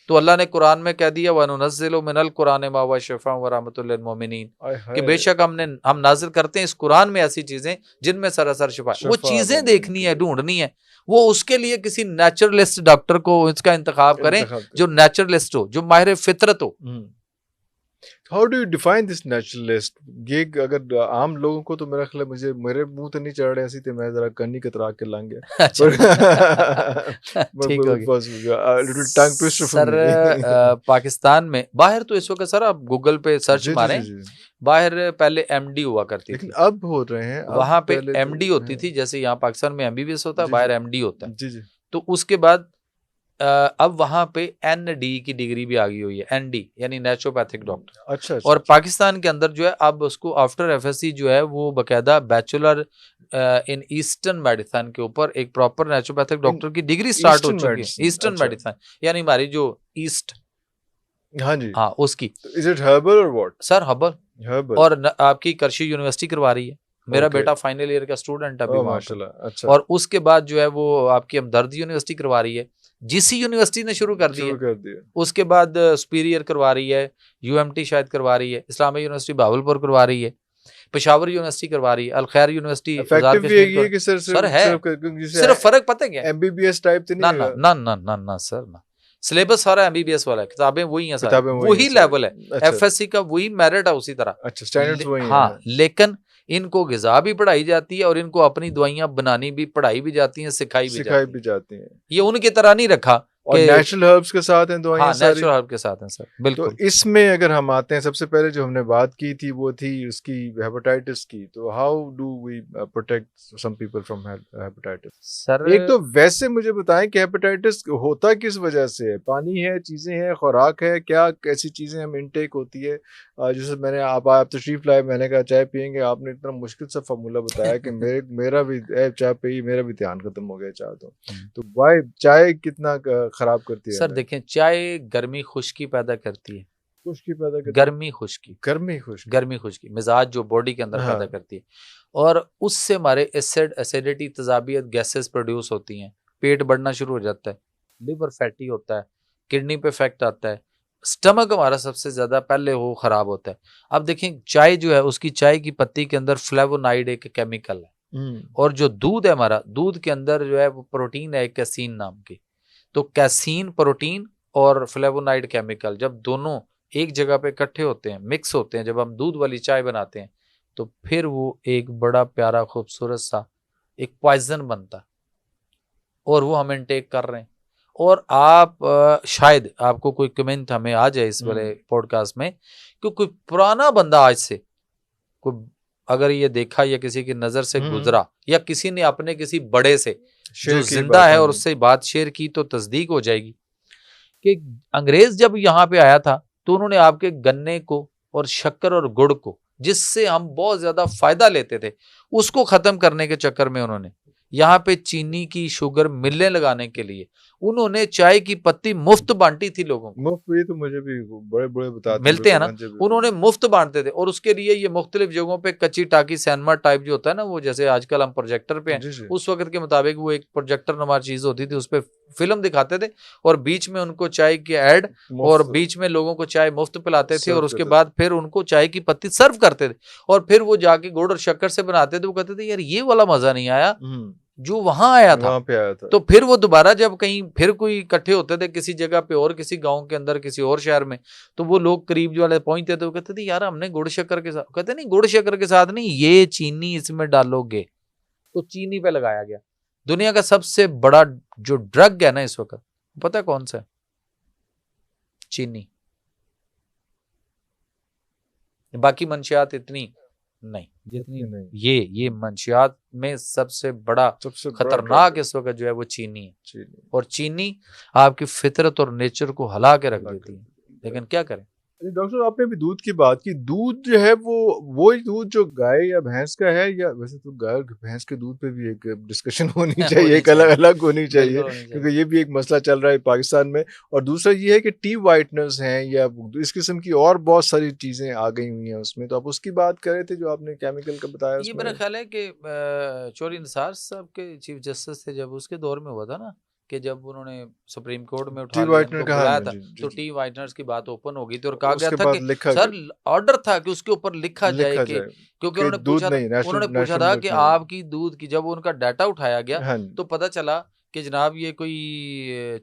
तो अल्लाह ने कुरान में कह दिया वनुनज़्ज़िलु मिनल कुरान मा हुवा शिफ़ा व रहमतुल लिल मोमिनीन, कि बेशक हम नाजिल करते हैं इस कुरान में ऐसी चीजें जिनमें सरासर शिफा। वो चीजें देखनी है, ढूंढनी है, वो उसके लिए किसी नेचुरलिस्ट डॉक्टर को इसका इंतखाब करें जो नेचुरलिस्ट हो, जो माहिर फितरत हो। How do you define this naturalist? ये अगर आम लोगों को तो मेरा ख्याल मुझे मेरे मुंह तो नहीं चढ़ रहे ऐसी, तो मैं जरा कन्नी कतरा के लंघ गया। ठीक हो गया सर। पाकिस्तान में बाहर तो इस वक्त सर आप गूगल पे सर्च मारें, बाहर पहले एमडी हुआ करती थी, अब हो रहे हैं, वहां पे एमडी होती थी, जैसे यहाँ पाकिस्तान में एमबीबीएस होता है, बाहर एमडी होता है। तो उसके बाद अब वहां पे एनडी की डिग्री भी आ गई हुई है, एनडी यानी नेचुरोपैथिक डॉक्टर। अच्छा। और पाकिस्तान के अंदर जो है अब उसको आफ्टर एफएससी जो है वो बकायदा बैचलर इन ईस्टर्न मेडिसिन के ऊपर एक प्रॉपर नेचुरोपैथिक डॉक्टर की डिग्री स्टार्ट हो चुकी है। ईस्टर्न मेडिसिन यानी हमारी जो ईस्ट, हाँ जी, हाँ उसकी। इज इट हर्बल और व्हाट? Sir herbal. और आपकी करशी यूनिवर्सिटी करवा रही है, मेरा बेटा फाइनल ईयर का स्टूडेंट है अभी माशाल्लाह। अच्छा। और उसके बाद जो है वो आपकी हमदर्द यूनिवर्सिटी करवा रही है, जीसी यूनिवर्सिटी ने शुरू कर दिया। उसके बाद सुपीरियर करवा रही है, यूएमटी शायद करवा रही है, इस्लामिक यूनिवर्सिटी भावलपुर करवा रही है, पेशावर यूनिवर्सिटी करवा रही है, अल खैर यूनिवर्सिटी सर है। सिर्फ फर्क पता है क्या? एमबीबीएस टाइप तो नहीं है? ना सर, ना सिलेबस सारा एमबीबीएस वाला है, किताबें वही हैं सारी, वही लेवल है, एफएससी का वही मेरिट है उसी तरह। अच्छा, स्टैंडर्ड्स वही हैं। हाँ, लेकिन इनको गिजा भी पढ़ाई जाती है और इनको अपनी दवाइयां बनानी भी, पढ़ाई भी जाती हैं, सिखाई भी जाती हैं। ये उनकी तरह नहीं रखा और नेचुरल हर्ब्स के साथ हैं दवाइयां। हाँ, नेचुरल हर्ब के साथ हैं सर, बिल्कुल। तो इसमें अगर हम आते हैं, सबसे पहले जो हमने बात की थी वो थी उसकी हेपेटाइटिस की। तो how do we protect some people from hepatitis? Sir एक तो वैसे मुझे बताएं कि हेपेटाइटिस होता किस वजह से है? पानी है, चीजें हैं, खुराक है, क्या कैसी चीजें हम इनटेक होती है? जैसे मैंने आप तशरीफ लाए, मैंने कहा चाय पियेंगे, आपने इतना मुश्किल सा फार्मूला बताया कि मेरा भी चाय पी, मेरा भी ध्यान खत्म हो गया चाय। तो वाई चाय कितना खराब करती है? सर देखें, चाय गर्मी खुश्की पैदा करती है, गर्मी खुश्की मिजाज जो बॉडी के अंदर पैदा करती है, और उससे हमारे एसिडिटी, तेजाबियत, गैसेस प्रोड्यूस होती हैं, पेट बढ़ना शुरू हो जाता है, लिवर फैटी होता है, किडनी पे इफेक्ट आता है, स्टमक हमारा सबसे ज्यादा पहले वो खराब होता है। अब देखें चाय जो है, उसकी चाय की पत्ती के अंदर फ्लेवोनाइड एक केमिकल है, और जो दूध है हमारा, दूध के अंदर जो है वो प्रोटीन है कैसीन नाम की। तो कैसीन प्रोटीन और फ्लेवोनाइड केमिकल जब दोनों एक जगह पे इकट्ठे होते हैं, मिक्स होते हैं, जब हम दूध वाली चाय बनाते हैं, तो फिर वो एक बड़ा प्यारा खूबसूरत सा एक पॉइजन बनता है, और वो हम इनटेक कर रहे हैं। और आप शायद आपको कोई कमेंट हमें आ जाए इस वाले पॉडकास्ट में कि कोई पुराना बंदा आज से कोई अगर ये देखा या किसी की नजर से गुजरा या किसी ने अपने किसी बड़े से जो जिंदा है और उससे बात शेयर की, तो तस्दीक हो जाएगी कि अंग्रेज जब यहाँ पे आया था तो उन्होंने आपके गन्ने को और शक्कर और गुड़ को, जिससे हम बहुत ज्यादा फायदा लेते थे, उसको खत्म करने के चक्कर में उन्होंने यहाँ पे चीनी की शुगर मिलें लगाने के लिए उन्होंने चाय की पत्ती मुफ्त बांटी थी लोगों को। मुफ्त ये तो मुझे भी बड़े बड़े बताते मिलते हैं ना, हाँ जी, बिल्कुल। उन्होंने मुफ्त बांटते थे। और उसके लिए ये मुख्तलिफ जगहों पे कच्ची टाकी सिनेमा टाइप जो होता है ना, वो जैसे आजकल हम प्रोजेक्टर पे हैं, जी जी उस वक्त के मुताबिक वो एक प्रोजेक्टर नुमा चीज होती थी, उस पर फिल्म दिखाते थे और बीच में उनको चाय की एड और मुफ्त बीच में लोगों को चाय मुफ्त पिलाते थे, और सर्व उसके करते बाद फिर उनको चाय की पत्ती सर्व करते थे, और फिर वो जाके गुड़ और शक्कर से बनाते थे। वो कहते थे यार ये वाला मजा नहीं आया जो वहां आया था। वहां पे आया था। तो फिर वो दोबारा जब कहीं फिर कोई इकट्ठे होते थे किसी जगह पे और किसी गांव के अंदर किसी और शहर में, तो वो लोग करीब जो वाले पहुंचते थे, वो कहते थे यार हमने गुड़ शक्कर के साथ, कहते नहीं गुड़ शक्कर के साथ नहीं, ये चीनी इसमें डालोगे। तो चीनी पे लगाया गया। दुनिया का सबसे बड़ा जो ड्रग है ना इस वक्त, पता है कौन सा है? चीनी। बाकी मंशियात इतनी नहीं जितनी नहीं ये मंशियात में सबसे बड़ा सबसे बड़ा खतरनाक ड्रग इस वक्त जो है वो चीनी है। चीनी। और चीनी आपकी फितरत और नेचर को हिला के रख देती है, लेकिन क्या करें। डॉक्टर साहब, आपने भी दूध की बात की। दूध जो है वो ही दूध जो गाय या भैंस का है, या वैसे तो गाय और भैंस के दूध पे भी एक डिस्कशन होनी चाहिए, होनी एक अलग चाहिए, अलग होनी चाहिए, बिल्कुल होनी चाहिए। क्योंकि ये भी एक मसला चल रहा है पाकिस्तान में। और दूसरा ये है कि टी वाइटनर्स हैं या इस किस्म की और बहुत सारी चीजें आ गई हुई हैं उसमें, तो आप उसकी बात कर रहे थे जो आपने केमिकल का बताया ये उसमें। मेरा ख्याल है कि चौधरी निसार साहब के चीफ जस्टिस थे जब, उसके दौर में हुआ था ना, कि जब उन्होंने सुप्रीम कोर्ट में टी उठा लिया, वाइटनर इनको का बुलाया हाँ था, जी तो जी टी वाइटनर्स की बात ओपन हो गई थी और कहा गया उसके था बाद कि लिखा सर ऑर्डर था कि उसके ऊपर लिखा जाए लिखा कि, जाए क्योंकि कि उन्होंने दूध पूछा था, नहीं नेशनल उन्होंने पूछा नेशनल था मिल्क कि नहीं। आपकी दूध की, जब उनका डाटा उठाया गया हाँ जी तो पता चला कि जनाब ये कोई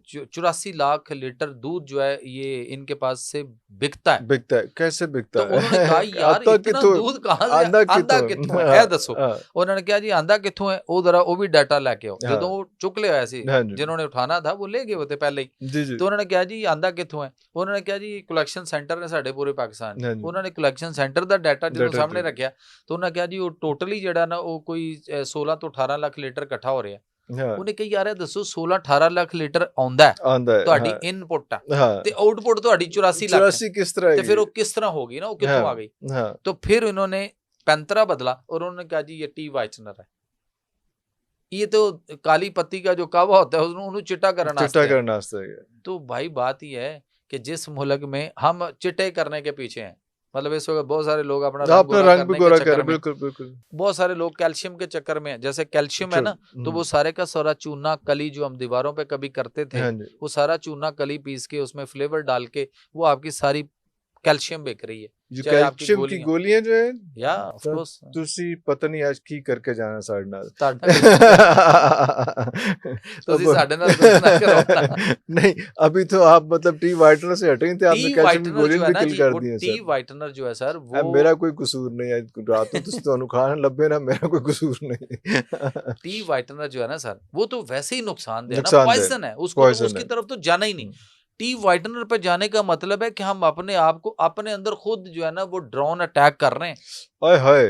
84 लाख लीटर दूध जो है ये इनके पास से बिकता है। बिकता है, कैसे बिकता तो उन्होंने कहा है? यार आता इतना कितों दूध कहाँ से आंदा आंदा कितों कित्थों है, हाँ ए दसो। हाँ उन्होंने कहा जी आंदा कित्थों है, वो जरा वो भी डाटा लेके आओ। हाँ जो वो चुक लिया सी, हाँ जी जिन्होंने उठाना था वो ले गए होते पहले ही। जी जी तो उन्होंने कहा जी आंदा कित्थों है, उन्होंने कहा जी कलेक्शन सेंटर ने साढ़े पूरे पाकिस्तान हाँ च, जी उन्होंने कलेक्शन सेंटर का डाटा जो डाटा सामने दे रखा, तो उन्होंने कहा जी वो टोटली जड़ा ना वो कोई 16 तो 18 लाख लीटर इकट्ठा हो रहा है। हाँ ਉਹਨੇ ਕਹੀ ਯਾਰ ਦੱਸੋ 16-18 ਲੱਖ ਲੀਟਰ ਆਉਂਦਾ आंदा है ਤੁਹਾਡੀ हाँ ਇਨਪੁਟ ਆ हाँ ਤੇ ਆਊਟਪੁਟ ਤੁਹਾਡੀ 84 ਲੱਖ ਹੈ, 84 किस तरह ਤੇ की ਫਿਰ ਉਹ ਕਿਸ ਤਰ੍ਹਾਂ ਹੋ ਗਈ ਨਾ, ਉਹ हाँ ਕਿੱਥੋਂ ਆ ਗਈ। हाँ तो फिर इन्होंने पैंतरा बदला और उन्होंने कहा जी ये टी वाइटनर है, ये तो काली पत्ती का जो कावा होता है उसਨੂੰ चिट्टा करना चिट्टा है। करना है तो भाई बात ये है कि जिस मुल्क में हम चिट्टे करने के पीछे हैं, मतलब इस वक्त बहुत सारे लोग अपना रंग अपना गोरा रंग भी करने के गोरा कर चक्कर में, बिल्कुल बिल्कुल बहुत सारे लोग कैल्शियम के चक्कर में, जैसे कैल्शियम है चल ना, तो वो सारे का सारा चूना कली जो हम दीवारों पे कभी करते थे, हाँ जी वो सारा चूना कली पीस के उसमें फ्लेवर डाल के वो आपकी सारी कैल्शियम बिक रही है, जो चाहे आपकी कैल्शियम की गोलियां गोलियां जो है या ऑफ सर, कोर्स ਤੁਸੀਂ ਪਤਾ ਨਹੀਂ ਅੱਜ ਕੀ ਕਰਕੇ ਜਾਣਾ ਸਾਡੇ ਨਾਲ ਤੁਸੀਂ अब ਸਾਡੇ ਨਾਲ ਕੁਝ ਨਾ ਕਰੋ ना। नहीं अभी तो आप मतलब टी वाइटनर से हटे नहीं थे, आपने टी कैल्शियम की वाइटनर गोलियां जो है भी ना किल जी, कर वो दी हैं टी सर। वाइटनर जो है सर अब वो मेरा कोई कसूर नहीं है, रात में तुम तो खान लब्बे ना, मेरा कोई कसूर नहीं। टी वाइटनर जो है ना सर, वो तो वैसे ही नुकसानदेह है ना, नुकसानदेह पॉइजन है, उसको पॉइजन उसकी है। तरफ तो जाना ही नहीं। टी वाइटनर पे जाने का मतलब है कि हम अपने आप को अपने अंदर खुद जो है ना वो ड्रोन अटैक कर रहे हैं। हाय हाय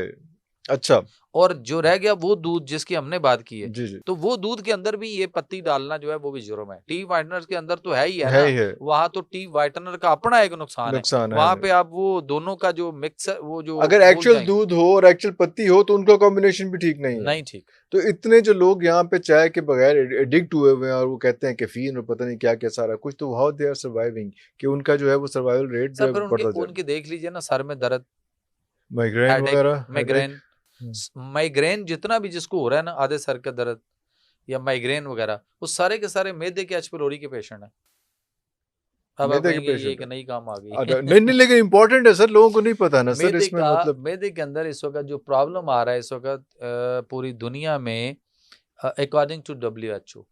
अच्छा और जो रह गया वो दूध जिसकी हमने बात की है, जी जी तो वो दूध के अंदर भी ये पत्ती डालना जो है वो भी जुर्म है। टी वाइटनर के अंदर तो है ही है है ना, ही है वहां तो टी वाइटनर का अपना एक नुकसान है, नुकसान है वहां पे आप वो दोनों का जो मिक्स वो जो अगर बोल एक्चुअल जाएंगे, दूध हो और एक्चुअल पत्ती हो तो उनका कॉम्बिनेशन भी ठीक नहीं है। नहीं ठीक। तो इतने जो लोग यहाँ पे चाय के बगैर एडिक्ट हुए हुए हैं और वो कहते हैं कैफीन और पता नहीं क्या क्या सारा कुछ, तो हाउ दे आर सर्वाइविंग, कि उनका जो है वो सर्वाइवल रेट जो सर है फिर बढ़ता उनके जाए। उनके देख लीजिए ना, सर में दर्द, माइग्रेन हेडेक, वगैरह माइग्रेन, माइग्रेन जितना भी जिसको हो रहा है ना, आधे सर का दर्द या माइग्रेन वगैरह, वो सारे के सारे मैदे के एच पिलोरी के पेशेंट हैं। अब आप मैदे के कहेंगे ये पेशेंट एक नई काम आ गई। नहीं नहीं, लेकिन इंपॉर्टेंट है सर, लोगों को नहीं पता ना सर मैदे इसमें का मतलब। मैदे के अंदर इस वक्त जो प्रॉब्लम आ रहा है इस वक्त पूरी दुनिया में, अकॉर्डिंग टू WHO,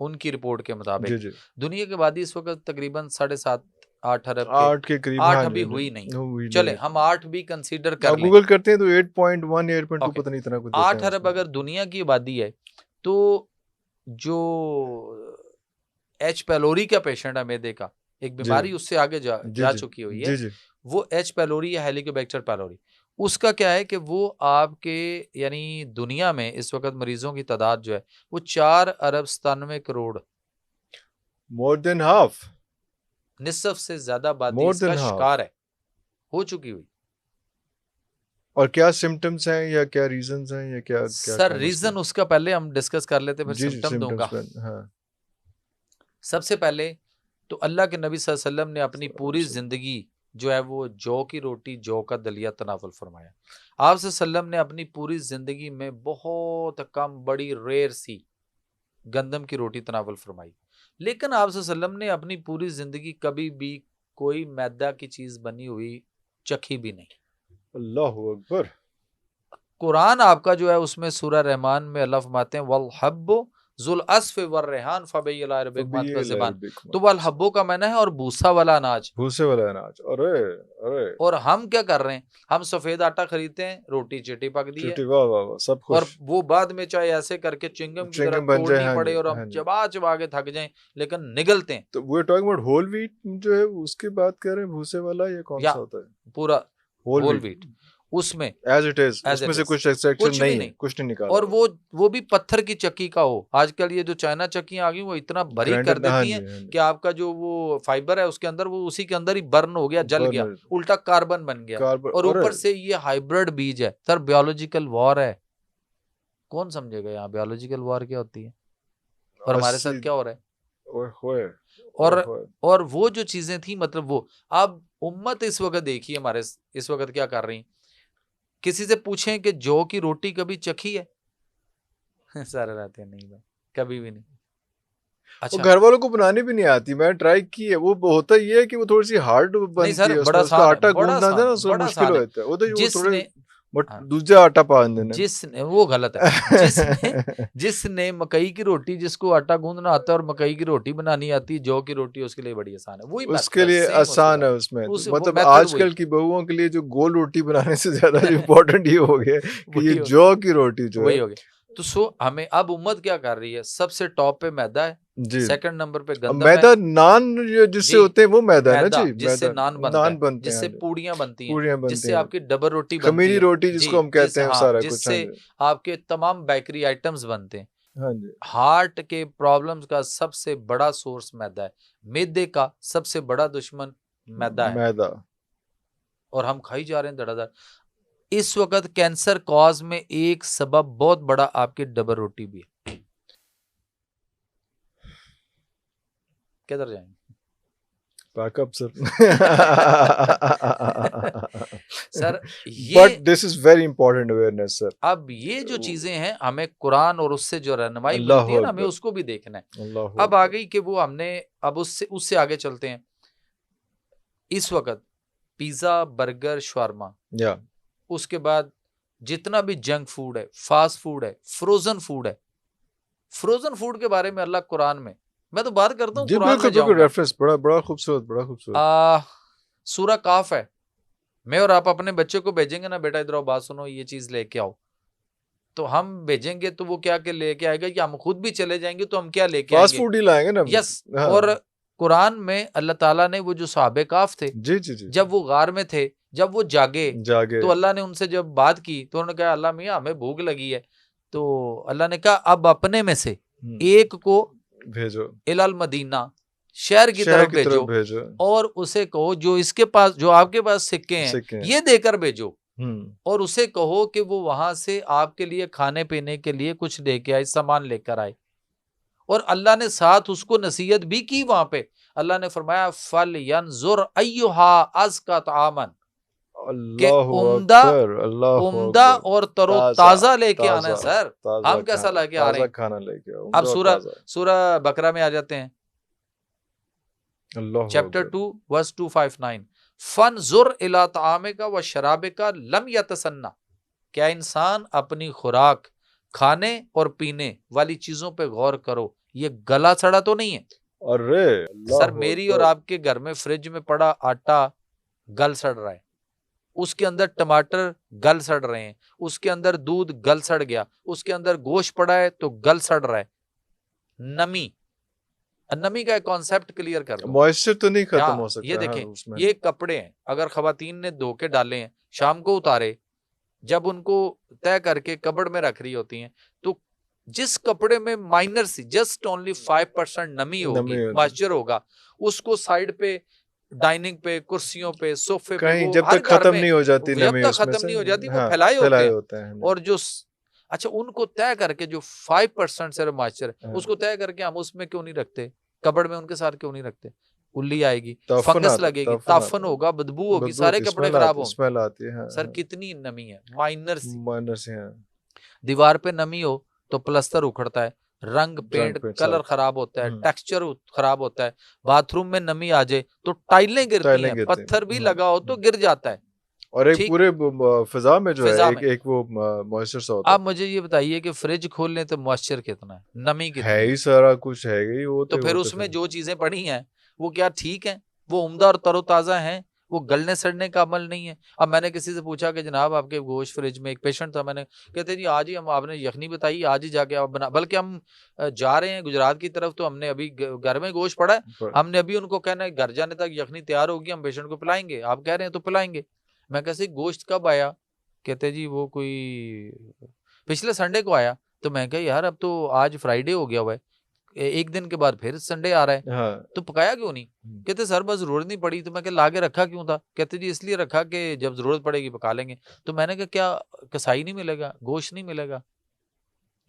उनकी रिपोर्ट के जी मुताबिक जी दुनिया की आबादी इस वक्त तकरीबन 7.5-8 अरब के 8 के करीब, 8 हाँ अभी जी हुई नहीं, हुई चले नहीं। हम 8 भी कंसीडर कर आप लें, गूगल करते हैं तो 8.1 या 8.2 ओके, पता नहीं इतना कुछ देते 8 हैं अरब उसमें। अगर दुनिया की आबादी है, तो जो एच पैलोरी का पेशेंट है मैदे का, एक बीमारी उससे आगे जा चुकी हुई है, जी वो एच पैलोरी या हेलिकोबैक्टर पैलोरी, उसका क्या है कि वो आपके यानी दुनिया में इस वक्त मरीजों की तादाद जो है वो 4 अरब 97 करोड़, मोर देन हाफ, निसफ से ज्यादा आबादी More इसका than half. शिकार है, हो चुकी हुई। और क्या सिम्टम्स हैं या क्या रीजंस हैं या क्या क्या सर क्या रीजन उसका पहले हम डिस्कस कर लेते, फिर जी जी सिम्टम सिम्टम्स दूंगा। पे हाँ। सबसे पहले तो अल्लाह के नबी सल्लल्लाहु अलैहि वसल्लम ने अपनी पूरी जिंदगी जो है वो जौ की रोटी, जौ का दलिया तनावल फरमाया। आप सल्लल्लाहु अलैहि वसल्लम ने अपनी पूरी जिंदगी में बहुत कम, बड़ी रेयर सी गंदम की रोटी तनावल फरमाई। लेकिन आप सल्लल्लाहु अलैहि वसल्लम ने अपनी पूरी जिंदगी कभी भी कोई मैदा की चीज बनी हुई चखी भी नहीं। अल्लाह अकबर। कुरान आपका जो है उसमें सूरह रहमान में अल्लाह फरमाते हैं वल हब्बु जुल अस्फ वर रेहान फबैला रबिक मात का ज़बान। तो वल हब्बो का माना है और भूसा वाला अनाज, भूसे वाला अनाज। अरे अरे और हम क्या कर रहे हैं, हम सफेद आटा खरीदते हैं, रोटी चिटी पक दी है, चिटी वाह वाह वाह सब और खुश। वो बाद में चाहे ऐसे करके चिंगम की तरह चिंगम बन जाए तोड़नी हाँ पड़े जी और हाँ हम जी। चबा चबा के थक जाएं, लेकिन निगलते हैं। तो वो टॉकिंग अबाउट होल व्हीट जो है उसकी बात कर रहे हैं, भूसे वाला ये कौन या सा होता है? पूरा होल होल व्हीट व्हीट, उसमें एज इट इज, एज उसमें इट से इज कुछ एक्सट्रैक्शन कुछ भी नहीं है, नहीं, कुछ नहीं निकाला और हुआ। वो भी पत्थर की चक्की का हो। आजकल ये जो चाइना चक्कियां आ गई वो इतना बारीक कर ग्राइंडर हाँ देती जी हैं हाँ जी। कि आपका जो वो फाइबर है उसके अंदर, वो उसी के अंदर ही बर्न हो गया, जल गया, बर्नर उल्टा कार्बन बन गया, कार्बन और और ऊपर से ये हाइब्रिड बीज है। सर बायोलॉजिकल वॉर है, कौन समझेगा यहाँ बायोलॉजिकल वॉर क्या होती है और हमारे साथ 80 क्या हो रहा है। ओए होए और ओए होए। और वो जो चीजें थी, मतलब वो अब उम्मत इस वक्त देखिए हमारे इस वक्त क्या कर रही, किसी से पूछें कि जौ की रोटी कभी चखी है सारे रहते हैं नहीं भाई, कभी भी नहीं। वो अच्छा घर वालों को बनानी भी नहीं आती, मैं ट्राई की है, वो होता ये है कि वो थोड़ी सी हार्ड नहीं बनती सर, है, बड़ा उसमें उसका आसान है, आटा बड़ा गूंदना था आसान ना है, उसमें बड़ा मुश्किल आसान हो है। जाता है, वो तो वो थोड़े जिसने बट हाँ, दूसरा आटा पान देने। जिसने वो गलत है, जिसने मकई की रोटी, जिसको आटा गूंदना आता है और मकई की रोटी बनानी आती है, जौ की रोटी उसके लिए बड़ी आसान है। वही मेथड उसके है, लिए सेम उसके आसान है बाद उसमें, उस वो मतलब मेथड वही आजकल की बहुओं के लिए जो गोल रोटी बनाने से ज्यादा इम्पोर्टेंट ये हो गया है कि ये वही हो जौ की रोटी जो है। वही हो गया। तो हमें अब उम्मत क्या कर रही है, सबसे टॉप पे मैदा है, जी। सेकंड नंबर पे अब गंदम है मैदा नान जिससे जी, होते हैं वो मैदा है ना मैदा जी, जिससे मैदा नान बनता नान है, बनते हैं हाँ जिससे जी। पूड़ियां बनती हैं, पूरियां बनती जिससे हैं, आपकी डबल रोटी बनती खमीरी है रोटी जी, जिसको हम कहते हैं, हाँ, सारा कुछ हाँ जिससे जी आपके तमाम बेकरी आइटम्स बनते हैं। हाँ जी। हार्ट के प्रॉब्लम्स का सबसे बड़ा सोर्स मैदा है, मैदे का सबसे बड़ा दुश्मन मैदा है, मैदा। और हम खाई जा रहे हैं धड़ाधड़। इस वक्त कैंसर कॉज में एक सबब बहुत बड़ा आपकी डबल रोटी भी है। किधर जाएंगे बैकअप सर। सर ये but this is very important awareness sir. अब ये जो चीजें हैं, हमें कुरान और उससे जो रहनुमाई अल्लाह मिलती है ना, हमें अकबर उसको भी देखना है। अल्लाह अब आ अकबर। गई कि वो हमने, अब उससे उससे आगे चलते हैं। इस वक्त पिज्जा, बर्गर, शवारमा, या उसके बाद जितना भी जंक फूड है, फास्ट फूड है, फ्रोजन फूड है। फ्रोजन फूड के बारे में अल्लाह कुरान में, मैं तो बात करता हूँ जी कुरान बिल्कुल में बिल्कुल, जाऊंगा। रेफरेंस बड़ा बड़ा खूबसूरत, बड़ा खूबसूरत। सूरह काफ है। मैं और आप अपने बच्चे को भेजेंगे ना, बेटा इधर आओ बात सुनो, ये चीज लेके आओ, तो हम भेजेंगे तो वो क्या के लेके आएगा, या हम खुद भी चले जाएंगे तो हम क्या लेके फास्ट आएंगे। फूड ही लाएंगे ना। यस। हाँ। और कुरान में अल्लाह ताला ने वो जो सहाबे काफ थे, जी जी जी जब वो गार में थे, जब वो जागे, जागे तो अल्लाह ने उनसे जब बात की तो उन्होंने कहा अल्लाह मियाँ हमें भूख लगी है। तो अल्लाह ने कहा अब अपने में से एक को भेजो, इलाल मदीना, शहर की शहर तरफ की तरफ भेजो, भेजो, और उसे कहो जो इसके पास, जो आपके पास सिक्के हैं सिक्के। ये देकर भेजो, हम्म। और उसे कहो कि वो वहां से आपके लिए खाने पीने के लिए कुछ लेके आए, सामान लेकर आए। और अल्लाह ने साथ उसको नसीहत भी की वहां पे। अल्लाह ने फरमाया फल यंजुर अय्युहा अज़का तामन, के अल्लाहु उम्दा अकबर अल्लाहु उम्दा अकबर। और तरो ताजा ताजा लेके आना है ताजा सर। ताजा हम कैसा खाना, लेके आ रहे ताजा हैं। खाना लेके आओ, अब उम्दा और सूरह ताजा। सूरह बकरा में आ जाते हैं, अल्लाहु चैप्टर अकबर। 2 वर्स 259, फनजुर इला तामिका व शराबिका लम यतसन्ना, क्या इंसान अपनी खुराक, खाने और पीने वाली चीजों पे गौर करो, ये गला सड़ा तो नहीं है। अरे सर अल्लाहु मेरी और अकबर। आपके घर में फ्रिज में पड़ा आटा गल सड़ रहा है, उसके अंदर टमाटर गल सड़ रहे हैं, उसके अंदर दूध गल सड़ गया, उसके अंदर गोश्त पड़ा है तो गल सड़ रहा है। नमी, नमी का कॉन्सेप्ट क्लियर कर दो। मॉइस्चर तो नहीं खत्म हो ये सकता है देखें, उसमें। ये कपड़े हैं, अगर खवातीन ने धो के डाले हैं, शाम को उतारे, जब उनको तय करके कपड़ में रख रही होती हैं, तो जिस कपड़े में माइनर सी जस्ट ओनली 5% नमी होगी, मॉइस्चर होगा, उसको साइड पे डाइनिंग पे, कुर्सियों पे, सोफे पे, कहीं वो जब हर तक घर खत्म में नहीं हो जाती जब नमी तक उसमें खत्म से, नहीं हो जाती वो हाँ फैलाए होते फैलाए हैं। होते हैं। और जो अच्छा उनको तय करके जो 5% से मॉइस्चर है हाँ। उसको तय करके हम उसमें क्यों नहीं रखते, कबड़ में उनके साथ क्यों नहीं रखते? उल्ली आएगी, ताफन फंगस आता, लगेगी, ताफन आता ताफन होगा, बदबू है, होगी, बदबू सारे होती, कपड़े खराब होंगे। स्मेल आती है, हाँ सर हाँ। कितनी नमी है, माइनर सी। माइनर से, हाँ। दीवार पे नमी हो तो प्लस्तर उखड़ता है, रंग रंग पेंट पेंट कलर सब, खराब होता है, हम्म, टेक्सचर खराब होता है। बाथरूम में नमी आ जाए तो टाइलें गिरती टाइलें हैं, गिरती हैं, पत्थर भी लगा हो तो गिर जाता है। और एक ठीक, पूरे फिजा में जो है फिजा एक में। एक वो मॉइस्चर सा होता आप मुझे ये बताइए कि फ्रिज खोल लें तो मॉइस्चर कितना है, नमी है कितनी है? ही सारा कुछ है ही, तो फिर वो तो उसमें फिर जो चीजें पड़ी हैं वो क्या ठीक है? वो उम्दा और तरोताजा हैं, वो गलने सड़ने का अमल नहीं है। अब मैंने किसी से पूछा कि जनाब आपके गोश्त फ्रिज में, एक पेशेंट था, मैंने कहते जी आज ही हम, आपने यखनी बताई आज ही जाके आप बना, बल्कि हम जा रहे हैं गुजरात की तरफ तो हमने अभी घर में गोश्त पड़ा है, पर हमने अभी उनको कहना है घर जाने तक यखनी तैयार होगी, हम पेशेंट को पिलाएंगे, आप कह रहे हैं तो पिलाएंगे। मैं कैसे गोश्त कब आया? कहते जी वो कोई पिछले संडे को आया। तो मैं कहा यार अब तो आज फ्राइडे हो गया हुआ है, एक दिन के बाद फिर संडे आ रहा है, हाँ, तो पकाया क्यों नहीं? कहते सर बस जरूरत नहीं पड़ी। तो मैं कहा लाके रखा क्यों था? कहते जी इसलिए रखा कि जब जरूरत पड़ेगी पका लेंगे। तो मैंने कहा क्या कसाई नहीं मिलेगा, गोश्त नहीं मिलेगा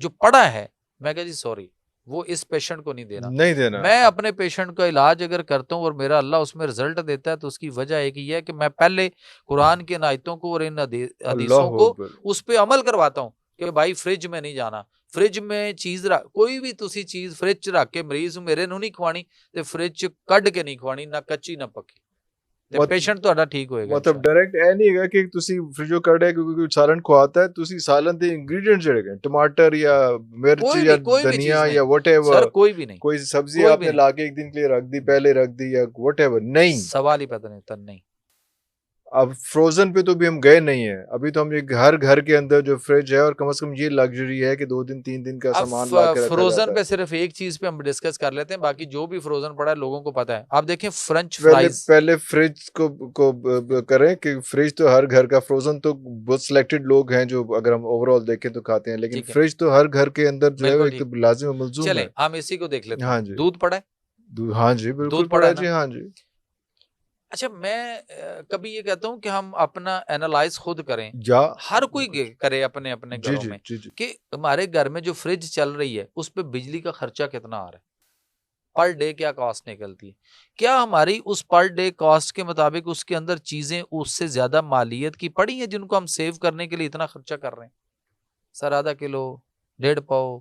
जो पड़ा है? मैं कहा जी सॉरी, वो इस पेशेंट को नहीं देना। नहीं देना, मैं अपने पेशेंट का इलाज अगर करता हूँ और मेरा अल्लाह उसमें रिजल्ट देता है तो उसकी वजह एक ही है कि मैं पहले कुरान की इन आयतों को और इन हदीसों अल्लाह को अकबर। उस पर अमल करवाता हूँ कि भाई फ्रिज में नहीं जाना। फ्रिज में चीज कोई भी तुसी चीज फ्रिज च रख के मरीज मेरे नहीं खवानी, ते फ्रिज च कढ़ के नहीं खवानी, ना कच्ची ना पक्की, ते मत पेशेंट ਤੁਹਾਡਾ ठीक होएगा मतलब इंशाल्लाह। डायरेक्ट ਇਹ ਨਹੀਂ ਹੈਗਾ ਕਿ ਤੁਸੀਂ ਫ੍ਰਿਜੋ ਕੱਢਿਆ ਕਿਉਂਕਿ ਕੋਈ ਸਾਲਨ ਖਵਾਤਾ ਹੈ, ਤੁਸੀਂ ਸਾਲਨ ਦੇ ਇੰਗਰੀਡੀਐਂਟ ਜਿਹੜੇ ਹੈਗੇ टमाटर या मिर्च या कोई भी धनिया चीज नहीं या व्हाटएवर, सर, कोई भी नहीं, कोई सब्जी कोई भी आपने नहीं, लाके एक दिन के लिए रख दी, पहले रख दी या व्हाटएवर, नहीं। सवाल ही पैदा नहीं होता, नहीं। अब फ्रोजन पे तो भी हम गए नहीं है, अभी तो हम एक घर घर के अंदर जो फ्रिज है, और कम से कम ये लग्जरी है कि 2 दिन 3 दिन का अब सामान ला के रखा फ्रोजन जाता है। पे सिर्फ एक चीज पे हम डिस्कस कर लेते हैं, बाकी जो भी फ्रोजन पड़ा है लोगों को पता है। आप देखें फ्रेंच पहले फ्राइज, पहले फ्रिज करें कि फ्रिज तो हर घर का, फ्रोजन तो बहुत सिलेक्टेड लोग हैं जो अगर हम ओवरऑल देखें तो खाते हैं, लेकिन ठीक है, फ्रिज तो हर घर के अंदर जो है वो बिल्कुल एक ठीक। तो लाजिम मलजूम चलें है। हम इसी को देख लेते हैं। हाँ जी, दूध पड़ा है, हाँ जी, बिल्कुल दूध पड़ा पड़ा है है जी, ना? हाँ जी। अच्छा मैं कभी ये कहता हूँ कि हम अपना एनालाइज खुद करें, या हर कोई करे अपने अपने जी घरों जी में जी जी। कि हमारे घर में जो फ्रिज चल रही है उस पर बिजली का खर्चा कितना आ रहा है, पर डे क्या कॉस्ट निकलती है, क्या हमारी उस पर डे कॉस्ट के मुताबिक उसके अंदर चीजें उससे ज्यादा मालियत की पड़ी हैं जिनको हम सेव करने के लिए इतना खर्चा कर रहे हैं? सर आधा किलो, 1.5 पाव,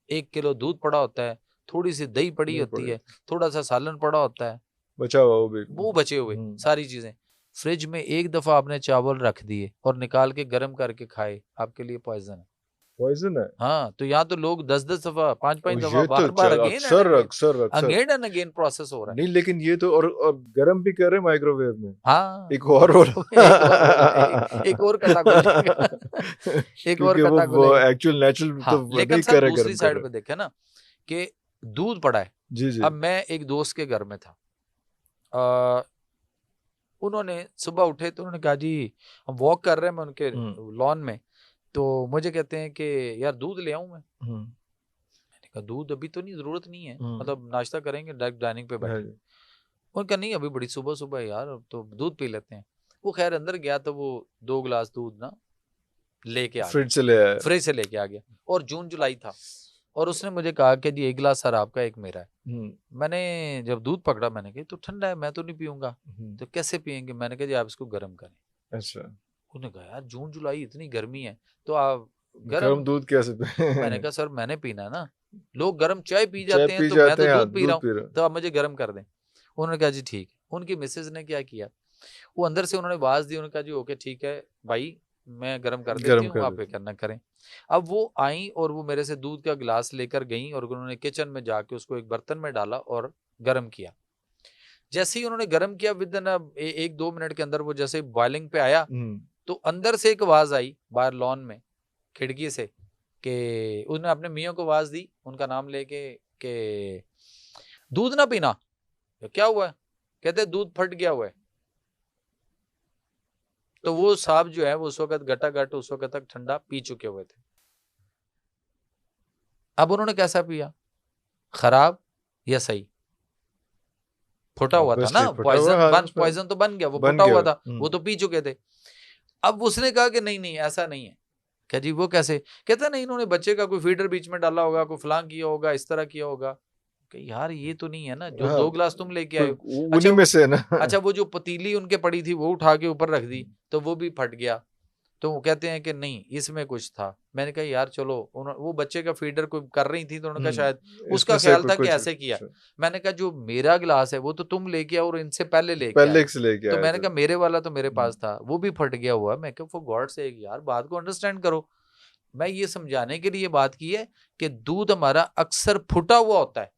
1 किलो दूध पड़ा होता है, थोड़ी सी दही पड़ी नहीं होती पड़े, है, थोड़ा सा सालन पड़ा होता है, बचा हुआ वो भी। वो बचे हुए सारी चीजें। फ्रिज में एक दफा आपने चावल रख दिए और निकाल के गर्म करके खाए, आपके लिए पॉइजन है। पॉइजन है। हाँ तो यहाँ तो लोग 10-10 दफा, 5-5 दफा, ये तो बार बार अगेन एंड अक्सर अगेन, अक्सर अक्सर, अगेन एंड अगेन प्रोसेस हो रहा है। नहीं लेकिन ये तो, और गरम भी कर रहे हैं माइक्रोवेव में, हाँ एक और रोल एक और रोल है, एक और कटा खुलेगा एक और क्योंकि कटा वो खुलेगा। एक्चुअल नेचुरल हाँ तो वो लेकिन नहीं सर कर रहे, दूसरी गरम कर साइड रहे। पे देखे ना कि दूध पड़ा है। जी जी। अब मैं एक दोस्त के घर में था, उन्होंने सुबह उठे तो उन्होंने कहा जी हम वॉक कर रहे हैं, मैं उनके लॉन में, तो मुझे कहते हैं कि यार दूध ले आऊं मैं? मैंने कहा दूध अभी तो नहीं, जरूरत नहीं है, मतलब नाश्ता करेंगे डायरेक्ट डाइनिंग पे बैठे। उनका नहीं अभी बड़ी सुबह सुबह है यार, तो दूध पी लेते हैं। वो खैर अंदर गया तो वो 2 गिलास दूध ना लेके आ फ्रिज गया, से ले आया, फ्रिज से लेके आ गया, और जून जुलाई था, और उसने मुझे कहा कि जी 1 गिलास सर आपका, 1 मेरा है। मैंने जब दूध पकड़ा मैंने कहा तो ठंडा है, मैं तो नहीं पीऊंगा। तो कैसे पियेंगे? मैंने कहा जी आप इसको गर्म करें। अच्छा, उन्होंने कहा यार जून जुलाई इतनी गर्मी है तो आप गर्म गर्म। दूध कैसे मैंने कहा सर मैंने पीना है ना, लोग गर्म चाय पी चाय जाते हैं पी तो मैं जाते तो हैं, हाँ, दूध पी रहा दूध पी हूँ, रहे तो आप मुझे गर्म कर दें। उन्होंने कहा जी ठीक है। उनकी मिसेज ने क्या किया, वो अंदर से उन्होंने आवाज दी, उन्होंने कहा जी ओके ठीक है भाई मैं गर्म कर देती गर्म हूँ, कर आप ये देते करना करें। अब वो आई और वो मेरे से दूध का गिलास लेकर गई और उन्होंने किचन में जाके उसको एक बर्तन में डाला और गर्म किया। जैसे ही उन्होंने गर्म किया विद इन 1-2 मिनट के अंदर वो जैसे बॉइलिंग पे आया, तो अंदर से एक आवाज आई बाहर लॉन में खिड़की से कि उन्होंने अपने मियाँ को आवाज दी उनका नाम लेके कि दूध ना पीना। तो क्या हुआ? कहते दूध फट गया हुआ है। तो वो साहब जो है वो उस वक्त गटागट उस वक्त तक ठंडा पी चुके हुए थे। अब उन्होंने कैसा पिया, खराब या सही? फुटा हुआ था ना, Obviously, फटा हुआ, हाँ, उसमें पॉइजन तो बन गया, वो बन फुटा हुआ गया। था, वो तो पी चुके थे। अब उसने कहा कि नहीं नहीं ऐसा नहीं है। क्या जी वो कैसे? कहता नहीं इन्होंने बच्चे का कोई फीडर बीच में डाला होगा, कोई फलां किया होगा, इस तरह किया होगा। कि यार ये तो नहीं है ना, जो हाँ, 2 गिलास तुम लेके आए हो। उन्हीं में से है ना। अच्छा वो जो पतीली उनके पड़ी थी वो उठा के ऊपर रख दी तो वो भी फट गया। तो वो कहते हैं कि नहीं इसमें कुछ था। मैंने कहा यार चलो, वो बच्चे का फीडर कोई कर रही थी तो उन्होंने कहा शायद उसका इसमें से ख्याल था कि कुछ ऐसे किया। मैंने कहा जो मेरा गिलास है वो तो तुम लेके आओ और इनसे पहले लेके आए, पहले से लेके तो आए मैंने थे। कहा मेरे वाला तो मेरे पास था, वो भी फट गया हुआ। मैं कहा फॉर गॉड सेक यार बात को अंडरस्टैंड करो। मैं ये समझाने के लिए बात की है कि दूध हमारा अक्सर फुटा हुआ होता है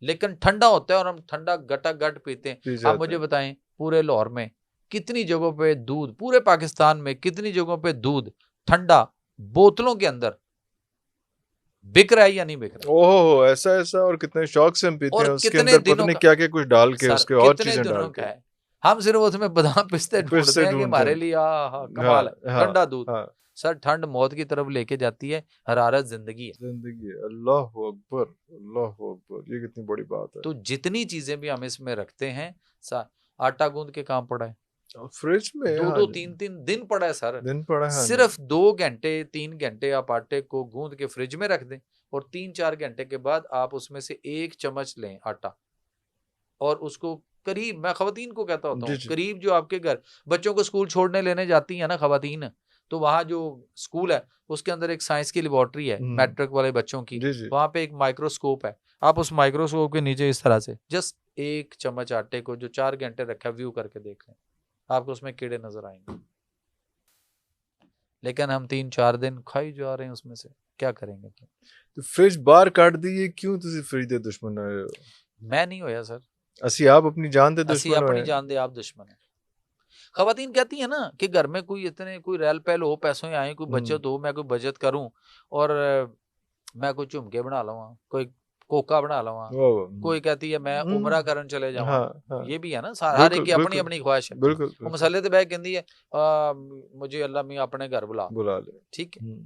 लेकिन ठंडा होता है और हम ठंडा गटागट पीते हैं। पी आप जाते मुझे हैं। बताएं पूरे लाहौर में कितनी जगहों पे दूध, पूरे पाकिस्तान में कितनी जगहों पे दूध ठंडा बोतलों के अंदर बिक रहा है या नहीं बिक रहा? ओहो, ऐसा ऐसा, और कितने शौक से हम पीते और हैं, उसके कितने अंदर पता दिनों नहीं का क्या क्या कुछ डाल के, सर, उसके और कितने चीजें डाल दिनों का के है। हम सिर्फ उसमें बादाम पिस्ते फिर ढूंढते से हैं कि ढूंढते हमारे हैं। लिए हाँ कमाल है हाँ ठंडा दूध। हाँ। सर ठंड मौत की तरफ लेके जाती है, हरारत जिंदगी है। जिंदगी है। अल्लाह अकबर, अल्लाह अकबर, ये कितनी बड़ी बात है। तो जितनी चीजें भी हम इसमें रखते हैं, आटा गूंद के काम पड़ा है, फ्रिज में, 2-2 3-3 दिन पड़ा है सर। दिन पड़ा है, हाँ जी। सिर्फ 2 घंटे 3 घंटे आप आटे को गूंद के फ्रिज में रख दें और 3-4 घंटे के बाद आप उसमें से 1 चम्मच लें आटा और उसको करीब, मैं खवातीन को कहता होता जी हूँ, जी। करीब जो आपके घर बच्चों को स्कूल छोड़ने लेने जाती है ना खवातीन, तो वहाँ जो स्कूल है उसके अंदर एक साइंस की लेबोरेटरी है मैट्रिक वाले बच्चों की, जी जी। वहाँ पे एक माइक्रोस्कोप है। आप उस माइक्रोस्कोप के नीचे इस तरह से जस्ट 1 चम्मच आटे को जो 4 घंटे रखा व्यू करके देख लें, आपको उसमें कीड़े नजर आएंगे। लेकिन हम 3-4 दिन खाई जा रहे हैं उसमें से, क्या करेंगे? तो फ्रिज बाहर काट दी, क्यों तुसी फ्रिज दे दुश्मन होए हो? मैं नहीं होया सर, असी आप अपनी जान दे असी दुश्मन अपनी होए। जान दे आप दुश्मन है। खवातीन कहती है ना कि घर में कोई इतने कोई रहल पहल हो, पैसों आए, कोई बचत हो, मैं कोई बचत करूं और मैं कोई झुमके बना लवा, कोई कोका बना लवा, कोई कहती है मैं उमरा करन चले जावा। हाँ हाँ, ये भी है ना, हर एक बिल्कुल की अपनी बिल्कुल अपनी ख्वाहिश है। बिल्कुल वो बिल्कुल। मसाले ते बह कहती है मुझे अल्लाह मियां अपने घर बुला, बुला ले। ठीक है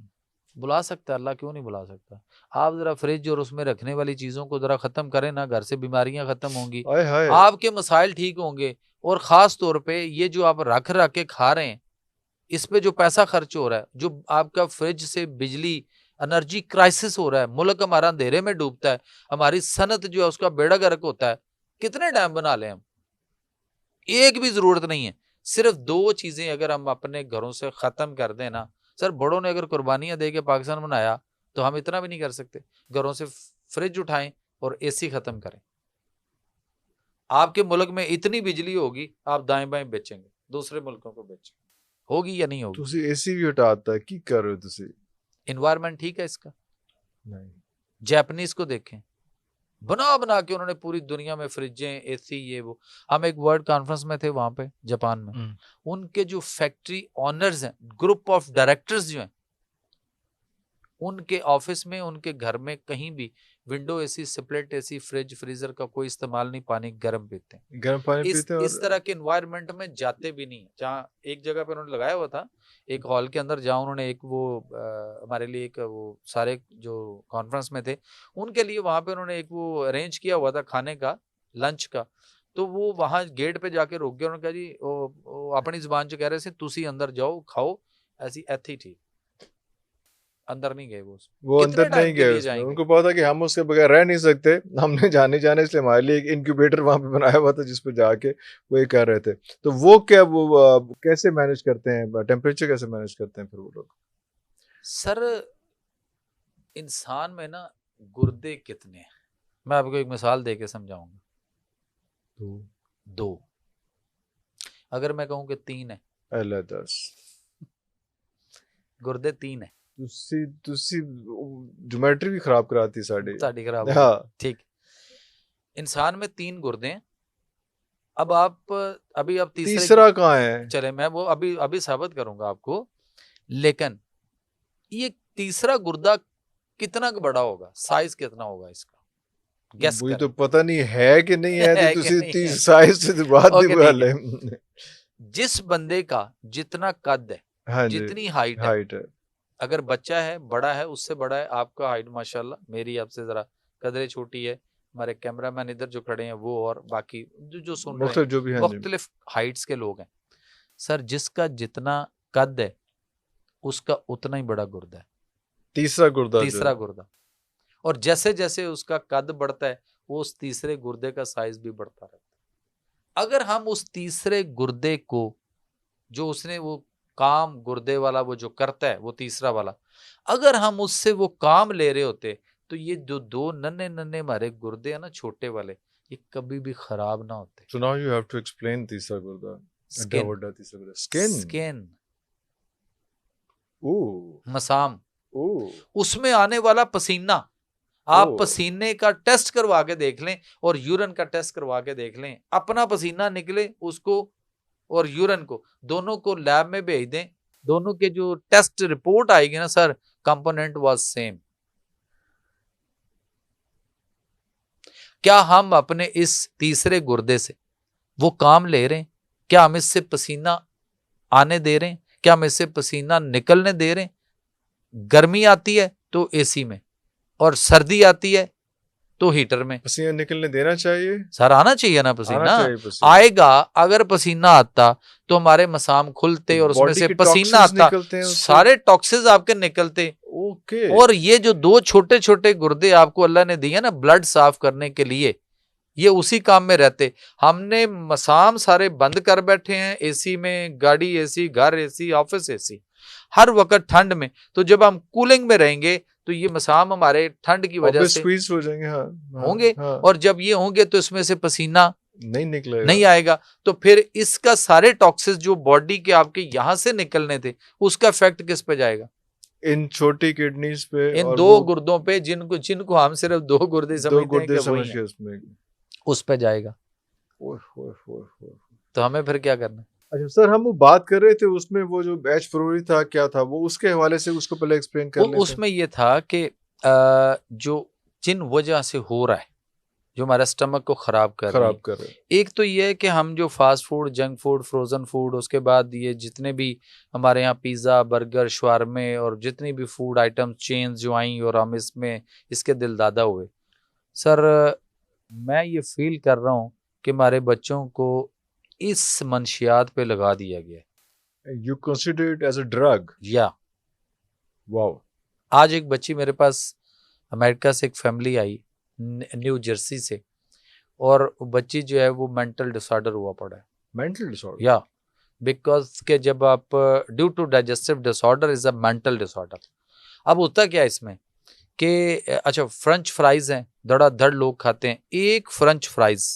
बुला सकता है, अल्लाह क्यों नहीं बुला सकता? आप जरा फ्रिज और उसमें रखने वाली चीजों को जरा खत्म करें ना, घर से बीमारियां खत्म होंगी, हाय हाय। आपके मसाइल ठीक होंगे। और खास तौर पे ये जो आप रख रख के खा रहे हैं, इस पे जो पैसा खर्च हो रहा है, जो आपका फ्रिज से बिजली एनर्जी क्राइसिस हो रहा है, मुल्क हमारा अंधेरे में डूबता है, हमारी सनत जो है उसका बेड़ा गर्क होता है, कितने डैम बना लें हम? एक भी जरूरत नहीं है। सिर्फ 2 चीजें अगर हम अपने घरों से खत्म कर दें ना सर, बड़ों ने अगर कुर्बानियां दे के पाकिस्तान बनाया तो हम इतना भी नहीं कर सकते। घरों से फ्रिज उठाएं और एसी खत्म करें। आपके मुल्क में इतनी बिजली होगी, आप दाएं बाएं बेचेंगे, दूसरे मुल्कों को बेचेंगे, होगी या नहीं होगी? तुसी एसी भी हटाता है, की कर रहे हो तुसी? इन्वायरमेंट ठीक है इसका? नहीं। जापानीज को देखें, बना बना के उन्होंने पूरी दुनिया में फ्रिजें, एसी, ये वो। हम एक वर्ल्ड कॉन्फ्रेंस में थे वहां पे जापान में, उनके जो फैक्ट्री ऑनर्स हैं, ग्रुप ऑफ डायरेक्टर्स जो हैं, उनके ऑफिस में, उनके घर में कहीं भी window AC, split AC, fridge, freezer का कोई इस्तेमाल नहीं, पानी गर्म पीते हैं। गर्म पानी पीते हैं। इस तरह के एनवायरनमेंट में जाते भी नहीं। जहाँ एक जगह पे उन्होंने लगाया हुआ था, एक हॉल के अंदर, जहाँ उन्होंने एक वो हमारे लिए एक वो सारे जो कॉन्फ्रेंस में थे उनके लिए वहाँ पे उन्होंने एक वो अरेंज किया हुआ था खाने का, लंच का। तो वो वहाँ गेट पे जाके रोक गया, उन्होंने कहा जी वो अपनी जुबान च कह रहे थे तुसी अंदर जाओ खाओ, ऐसी ऐथी ठीक, अंदर नहीं गए वो अंदर नहीं गए उसमें, उनको पता कि हम उसके बगैर रह नहीं सकते, हमने जाने इसलिए हमारे लिए एक इंक्यूबेटर वहां पे बनाया हुआ था जिस पे जाके वो ये कर रहे थे। तो वो क्या, वो कैसे मैनेज करते हैं, टेम्परेचर कैसे मैनेज करते हैं फिर वो लोग? सर इंसान में ना गुर्दे कितने हैं, मैं आपको एक मिसाल दे के समझाऊंगा। 2 अगर मैं कहूं कि 3 है, अल्लाह 10 गुर्दे 3 है। तुसी ज्योमेट्री भी खराब कराती साड़ी खराब हो हाँ। ठीक, इंसान में 3 गुर्दे हैं। अब आप अभी आप तीसरा कहाँ है? चले मैं वो अभी अभी साबित करूंगा आपको, लेकिन ये तीसरा गुर्दा कितना बड़ा होगा, साइज कितना होगा इसका, गेस मुझे करें। तो पता नहीं है कि नहीं है, है तो कि तुसी नहीं है? साइज से तो बात ओके, नहीं ठीक वाले। है। जिस बंदे का जितना कद है, हाँ जी, जितनी हाइट है, हाइट है। अगर बच्चा है बड़ा है, उससे बड़ा है, आपका हाइट माशाल्लाह मेरी आपसे जरा कदरे छोटी है, हमारे कैमरामैन इधर जो खड़े हैं वो और बाकी जो सुन रहे मुख्तलिफ जो भी हैं हैं जी। मुख्तलिफ हाइट्स के लोग हैं सर, जिसका जितना कद है उसका उतना ही बड़ा गुर्दा है, तीसरा गुर्दा जो तीसरा है। गुर्दा। और जैसे जैसे उसका कद बढ़ता है वो उस तीसरे गुर्दे का साइज भी बढ़ता रहता है। अगर हम उस तीसरे गुर्दे को जो उसने वो काम गुर्दे वाला वो जो करता है वो तीसरा वाला, अगर हम उससे वो काम ले रहे होते तो ये जो दो नन्हे नन्हे हमारे गुर्दे हैं ना छोटे वाले, ये कभी भी खराब ना होते। So now you have to explain तीसरा गुर्दा। स्किन, बड़ा तीसरा गुर्दा। Skin। स्किन, ओह मसाम, ओह उसमें आने वाला पसीना, आप ओह। पसीने का टेस्ट करवा के देख लें और यूरिन का टेस्ट करवा के देख लें, अपना पसीना निकले उसको और यूरिन को दोनों को लैब में भेज दें, दोनों के जो टेस्ट रिपोर्ट आएगी ना सर, कंपोनेंट वाज सेम। क्या हम अपने इस तीसरे गुर्दे से वो काम ले रहे हैं? क्या हम इससे पसीना आने दे रहे हैं? क्या हम इससे पसीना निकलने दे रहे हैं? गर्मी आती है तो एसी में, और सर्दी आती है तो हीटर में। पसीना निकलने देना चाहिए, सर आना चाहिए ना आना पसीना, चाहिए पसीना। आएगा। अगर पसीना आता तो हमारे मसाम खुलते और उसमें बॉडी से के पसीना टॉक्सिन्स आता, निकलते हैं उससे। सारे टॉक्सिन्स आपके निकलते। ओके। और ये जो दो छोटे छोटे गुर्दे आपको अल्लाह ने दिए ना ब्लड साफ करने के लिए, ये उसी काम में रहते। हमने मसाम सारे बंद कर बैठे हैं, एसी में, गाड़ी एसी, घर एसी, ऑफिस एसी, हर वक्त ठंड में। तो जब हम कूलिंग में रहेंगे तो ये मसाम हमारे ठंड की वजह से स्क्वीज हो जाएंगे। हाँ, हाँ, होंगे। हाँ। और जब ये होंगे तो इसमें से पसीना नहीं निकलेगा, नहीं आएगा। तो फिर इसका सारे टॉक्सिस जो बॉडी के आपके यहां से निकलने थे उसका इफेक्ट किस पे जाएगा? इन छोटी किडनीज पे, इन और दो वो गुर्दों पे, जिनको जिनको हम सिर्फ दो गुर्दे दो समझते हैं गुर्दे कि वही समझ हैं, के उसमें। उस पे जाएगा। ओह, ओह, ओह, ओह। तो हमें फिर क्या करना? अच्छा सर, हम वो बात कर रहे थे उसमें वो जो एच फ्लोरी था, क्या था वो, उसके हवाले से उसको पहले एक्सप्लेन कर लेते हैं। उसमें ये था कि जो जिन वजह से हो रहा है, जो हमारा स्टमक को खराब कर रही है, रहे हैं। एक तो ये है कि हम जो fast food, junk food, frozen food, उसके बाद ये जितने भी हमारे यहाँ पिज़्ज़ा, बर्गर, शवारमे और जितनी भी फूड आइटम चेन्स जो आई और हम इसमें इसके दिलदादा हुए। सर मैं ये फील कर रहा हूँ कि हमारे बच्चों को इस मंशियात पे लगा दिया गया है। You consider it as a drug? या वाओ। आज एक बच्ची मेरे पास अमेरिका से, एक फैमिली आई न्यू जर्सी से, और बच्ची जो है वो मेंटल डिसऑर्डर हुआ पड़ा है। Mental disorder? या बिकॉज के जब आप due to digestive disorder is a mental disorder. अब होता क्या है इसमें कि अच्छा फ्रेंच फ्राइज हैं, धड़ाधड़ लोग खाते हैं। एक french fries,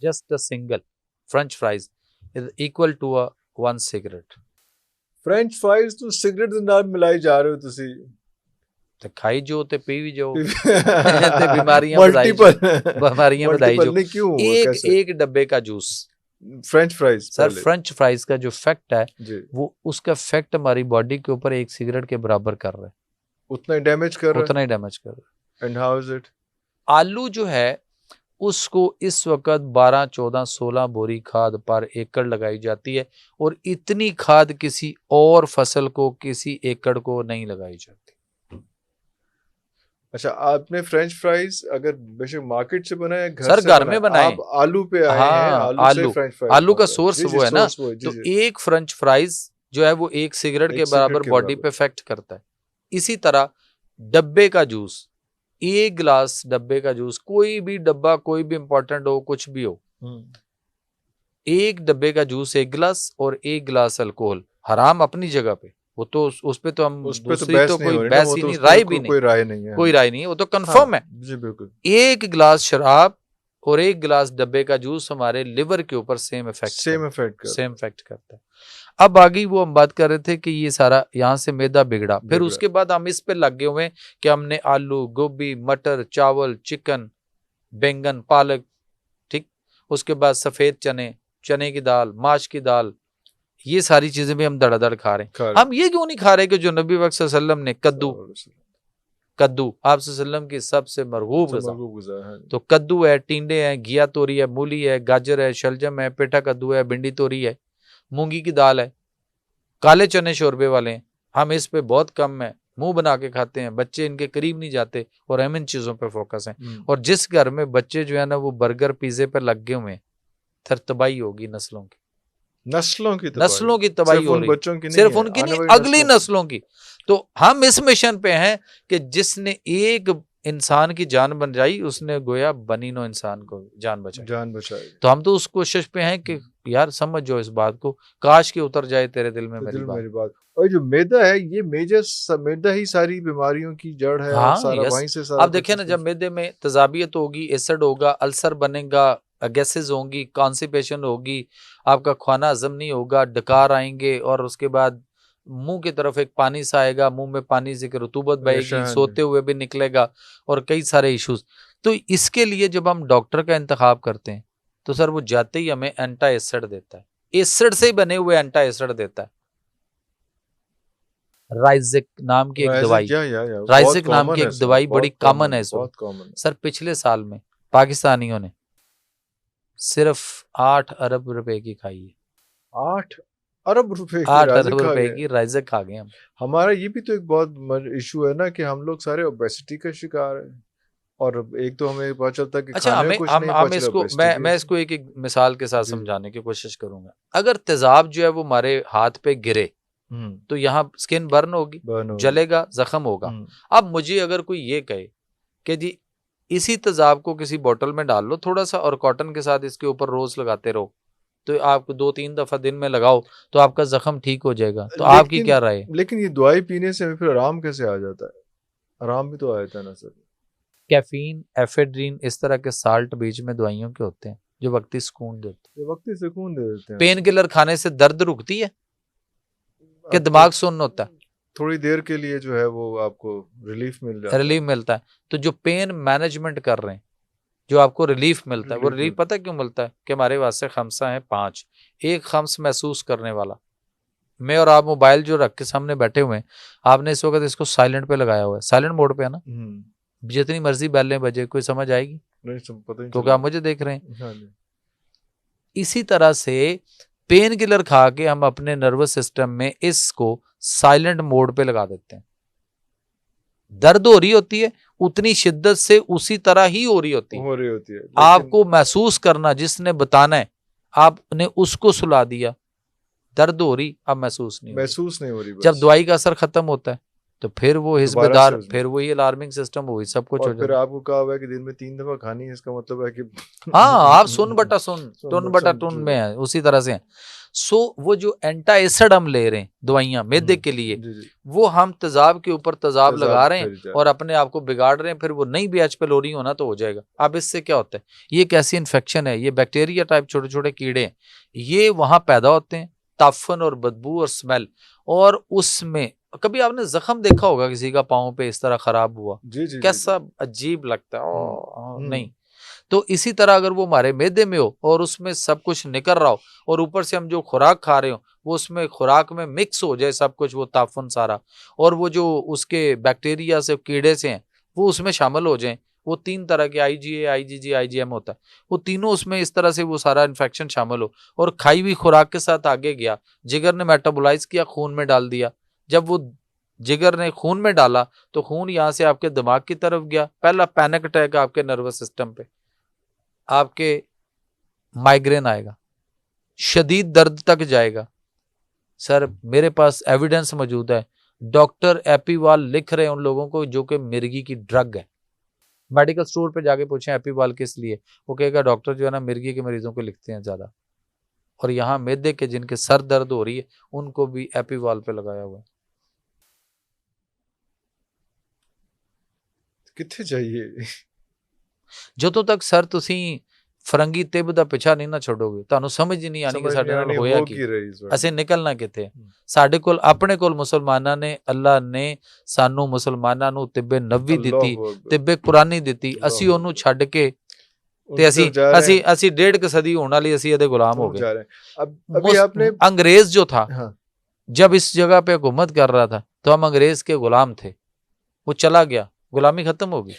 just a single french fries is equal to a one cigarette. French fries तो सिगरेट ਦੇ ਨਾਲ ਮਿਲਾਈ ਜਾ ਰਹੇ ਹੋ ਤੁਸੀਂ। ਤੇ ਖਾਈ ਜੋ ਤੇ ਪੀ ਵੀ ਜੋ ਤੇ बीमारियां बधाई जो, बीमारियां बधाई जो। नहीं क्यों? एक कैसे? एक डब्बे का juice French fries sir, French fries का जो इफेक्ट है जी, वो उसका इफेक्ट हमारी बॉडी के ऊपर एक सिगरेट के बराबर कर रहा है, उतना ही डैमेज कर रहा उतना ही डैमेज कर रहा है। And how is it? आलू जो है उसको इस वक्त 12, 14, 16 बोरी खाद पर एकड़ लगाई जाती है, और इतनी खाद किसी और फसल को, किसी एकड़ को नहीं लगाई जाती। अच्छा, आपने फ्रेंच फ्राइज अगर बेशक मार्केट से बनाया, घर सर से घर में बनाए, आप आलू पे आए हाँ, हैं, आलू से फ्रेंच फ्राइज। आलू का सोर्स वो है ना। तो जी। एक फ्रेंच फ्राइज जो है वो एक सिगरेट के बराबर बॉडी पे इफेक्ट करता है। इसी तरह डब्बे का जूस, एक गिलास डब्बे का जूस, कोई भी डब्बा, कोई भी इंपॉर्टेंट हो, कुछ भी हो, एक डब्बे का जूस एक गिलास और एक गिलास अल्कोहल, हराम अपनी जगह पे। वो तो उस पे तो हम दूसरी तो कोई बहस ही नहीं, राय भी नहीं, कोई राय नहीं है, कोई राय नहीं है, वो तो कंफर्म है जी बिल्कुल। एक गिलास शराब और एक गिलास डब्बे का जूस हमारे लिवर के ऊपर सेम इफेक्ट करता है। अब आगे वो हम बात कर रहे थे कि ये सारा यहाँ से मैदा बिगड़ा, फिर उसके बाद हम इस पे लगे हुए कि हमने आलू, गोभी, मटर, चावल, चिकन, बैंगन, पालक, ठीक, उसके बाद सफेद चने, चने की दाल, माश की दाल, ये सारी चीजें भी हम धड़ाधड़ खा रहे हैं। हम ये क्यों नहीं खा रहे कि जो नबी वक्त सल्लल्लाहु अलैहि वसल्लम ने कद्दू आप सल्लम की सबसे मरगूब ग़िज़ा है। तो कद्दू है, टिंडे हैं, घिया तोरी है, मूली है, गाजर है, शलजम है, पेठा कद्दू है, भिंडी तोरी है, मूंगी की दाल है, काले चने शोरबे वाले हैं। हम इस पे बहुत कम है, मुंह बना के खाते हैं, बच्चे इनके करीब नहीं जाते और हम इन चीज़ों पे फोकस हैं। और जिस घर में बच्चे जो है ना वो बर्गर पिज़्ज़े पे लगे हुए हैं, फिर तबाही होगी नस्लों की, नस्लों की तबाही हो रही, बच्चों की सिर्फ नहीं है, उनकी आने नहीं, वाली अगली नस्लों की। तो हम इस मिशन पे हैं कि जिसने एक इंसान की जान बचाई उसने गोया बनी नो इंसान को जान बचाई। तो हम तो उस कोशिश पे हैं कि यार समझ जो इस बात को, काश के उतर जाए तेरे दिल में मेरी बात। और जो मैदा है ये मैदा ही सारी बीमारियों की जड़ है। हाँ, और सारा यस। वहीं से सारा आप देखिए ना, जब मैदे में तजाबियत होगी, एसिड होगा, अल्सर बनेगा, गैसेज होंगी, कॉन्स्टिपेशन होगी, आपका खाना हजम नहीं होगा, डकार आएंगे और उसके बाद मुंह की तरफ एक पानी सा आएगा, मुंह में पानी से रुतूबत बहेगी, सोते हुए भी निकलेगा और कई सारे इश्यूज। तो इसके लिए जब हम डॉक्टर का इंतखाब करते हैं तो सर वो जाते ही हमें एंटा एसिड देता है, एसिड से बने हुए एंटा एसिड देता है। राइजिक नाम की एक दवाई, राइजिक नाम की एक दवाई बड़ी कॉमन है इस वक्त। सर पिछले साल में पाकिस्तानियों ने सिर्फ 8 अरब रुपए की खाई है। 8 अरब रुपए 8 अरब रुपए की राइजिक खा गए हम। हमारा ये भी तो एक बहुत इशू है ना कि हम लोग सारे ओबेसिटी का शिकार है। और एक तो हमें पता चलता है कि अच्छा, खाने कुछ नहीं, हम इसको मैं इसको एक मिसाल के साथ समझाने की कोशिश करूंगा। अगर तेजाब जो है वो हमारे हाथ पे गिरे तो यहाँ स्किन बर्न होगी, जलेगा, जख्म होगा। अब मुझे अगर कोई ये कहे कि जी इसी तेजाब को किसी बोतल में डाल लो थोड़ा सा और कॉटन के साथ इसके ऊपर रोज लगाते रहो, तो आप 2-3 दफा दिन में लगाओ तो आपका जख्म ठीक हो जाएगा। तो आपकी क्या राय है? लेकिन ये दवाई पीने से हमें फिर आराम कैसे आ जाता है? आराम भी तो आ जाता है ना सर। कैफीन, एफेड्रीन, इस तरह के साल्ट बीच में दवाइयों के होते हैं जो वक्ती सुकून देते हैं। पेन किलर खाने से दर्द रुकती है कि दिमाग सुन्न होता है? थोड़ी देर के लिए जो है वो आपको रिलीफ मिलता है। तो जो पेन मैनेजमेंट कर रहे हैं, जो आपको रिलीफ मिलता है, वो रिलीफ पता क्यों मिलता है? कि हमारे वास्ते खमसा है 5। एक खम्स महसूस करने वाला, मैं और आप मोबाइल जो रख के सामने बैठे हुए हैं, आपने इस वक्त इसको साइलेंट पे लगाया हुआ है, साइलेंट मोड पे है ना, जितनी मर्जी बैलें बजे कोई समझ आएगी क्योंकि आप मुझे देख रहे हैं। इसी तरह से पेन किलर खा के हम अपने नर्वस सिस्टम में इसको साइलेंट मोड पे लगा देते हैं। दर्द हो रही होती है उतनी शिद्दत से उसी तरह ही हो रही होती है। आपको महसूस करना जिसने बताना है, आपने उसको सुला दिया, दर्द हो रही अब महसूस नहीं हो रही। जब दवाई का असर खत्म होता है तो फिर वो हिस्सेदार, फिर वही अलार्मिंग सिस्टम, वही सब कुछ हो जाता है। फिर आपको कहा हुआ है कि दिन में 3 दफा खानी है, इसका मतलब है कि हाँ, आप सुन बटा सुन, टुन बटा टुन में है, उसी तरह से है। सो वो जो एंटा एसिड हम ले रहे हैं दवाइयां मैदे के लिए, वो हम तेजाब के ऊपर तेजाब लगा रहे हैं और अपने आप को बिगाड़ रहे हैं। फिर वो नहीं भी एचपेलोरी होना तो हो जाएगा। अब इससे क्या होता है, ये एक ऐसी इन्फेक्शन है, ये बैक्टीरिया टाइप छोटे छोटे कीड़े हैं, ये वहां पैदा होते हैं, ताफन और बदबू और स्मेल। और उसमें कभी आपने जख्म देखा होगा किसी का पाँव पे इस तरह खराब हुआ, कैसा अजीब लगता है। नहीं, तो इसी तरह अगर वो हमारे मैदे में हो और उसमें सब कुछ निकल रहा हो और ऊपर से हम जो खुराक खा रहे हो वो उसमें खुराक में मिक्स हो जाए सब कुछ, वो ताफन सारा, और वो जो उसके बैक्टीरिया से कीड़े से हैं वो उसमें शामिल हो जाएं, वो 3 तरह के IgA, IgG, IgM होता है, वो तीनों उसमें इस तरह से वो सारा इन्फेक्शन शामिल हो और खाई हुई खुराक के साथ आगे गया, जिगर ने मेटाबोलाइज किया, खून में डाल दिया। जब वो जिगर ने खून में डाला तो खून यहाँ से आपके दिमाग की तरफ गया, पहला पैनिक अटैक आपके नर्वस सिस्टम पे, आपके माइग्रेन आएगा, शदीद दर्द तक जाएगा। सर मेरे पास एविडेंस मौजूद है, डॉक्टर एपीवाल लिख रहे हैं उन लोगों को जो कि मिर्गी की ड्रग है। मेडिकल स्टोर पे जाके पूछें एपीवाल किस लिए, वो कहेगा डॉक्टर जो है ना मिर्गी के मरीजों को लिखते हैं ज्यादा। और यहाँ मैदे के जिनके सर दर्द हो रही है उनको भी एपीवाल पे लगाया हुआ है। कितने चाहिए ਜਦੋਂ ਤੱਕ ਸਰ ਤੁਸੀਂ ਫਰੰਗੀ ਤਿਬ ਦਾ ਪਿੱਛਾ ਨਹੀਂ ਨਾ ਛੱਡੋਗੇ ਤੁਹਾਨੂੰ ਸਮਝ ਹੀ ਨਹੀਂ ਆਣੀ ਕਿ ਸਾਡੇ ਨਾਲ ਹੋਇਆ ਕੀ, ਅਸੀਂ ਨਿਕਲਣਾ ਕਿੱਥੇ। ਸਾਡੇ ਕੋਲ ਆਪਣੇ ਕੋਲ ਮੁਸਲਮਾਨਾਂ ਨੇ, ਅੱਲਾ ਨੇ ਸਾਨੂੰ ਮੁਸਲਮਾਨਾਂ ਨੂੰ ਤਿੱਬੇ ਨਬੀ ਦਿੱਤੀ, ਤਿੱਬੇ ਕੁਰਾਨੀ ਦਿੱਤੀ, ਅਸੀਂ ਉਹਨੂੰ ਛੱਡ ਕੇ ਤੇ ਅਸੀਂ 1.5 सदी होने वाली ਅਸੀਂ ਇਹਦੇ गुलाम हो गए। अंग्रेज जो था जब इस जगह पे हुकूमत कर रहा था तो हम अंग्रेज के गुलाम थे, वो चला गया, गुलामी खत्म होगी।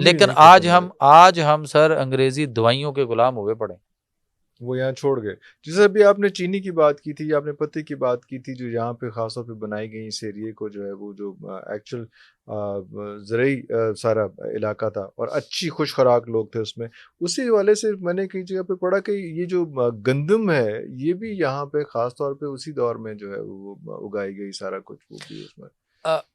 लेकिन आज हम सर अंग्रेजी दवाइयों के गुलाम हुए पड़े। वो यहाँ छोड़ गए। जैसे अभी आपने चीनी की बात की थी, आपने पत्ते की बात की थी, जो यहाँ पे ख़ास तौर पे बनाई गई इस एरिए को जो है वो जो एक्चुअल ज़रूरी सारा इलाका था और अच्छी खुश खुराक लोग थे उसमें। उसी हवाले से मैंने कई जगह पे पढ़ा कि ये जो गंदम है, ये भी यहाँ पे ख़ास तौर पे उसी दौर में जो है वो उगाई गई सारा कुछ वो भी उसमें।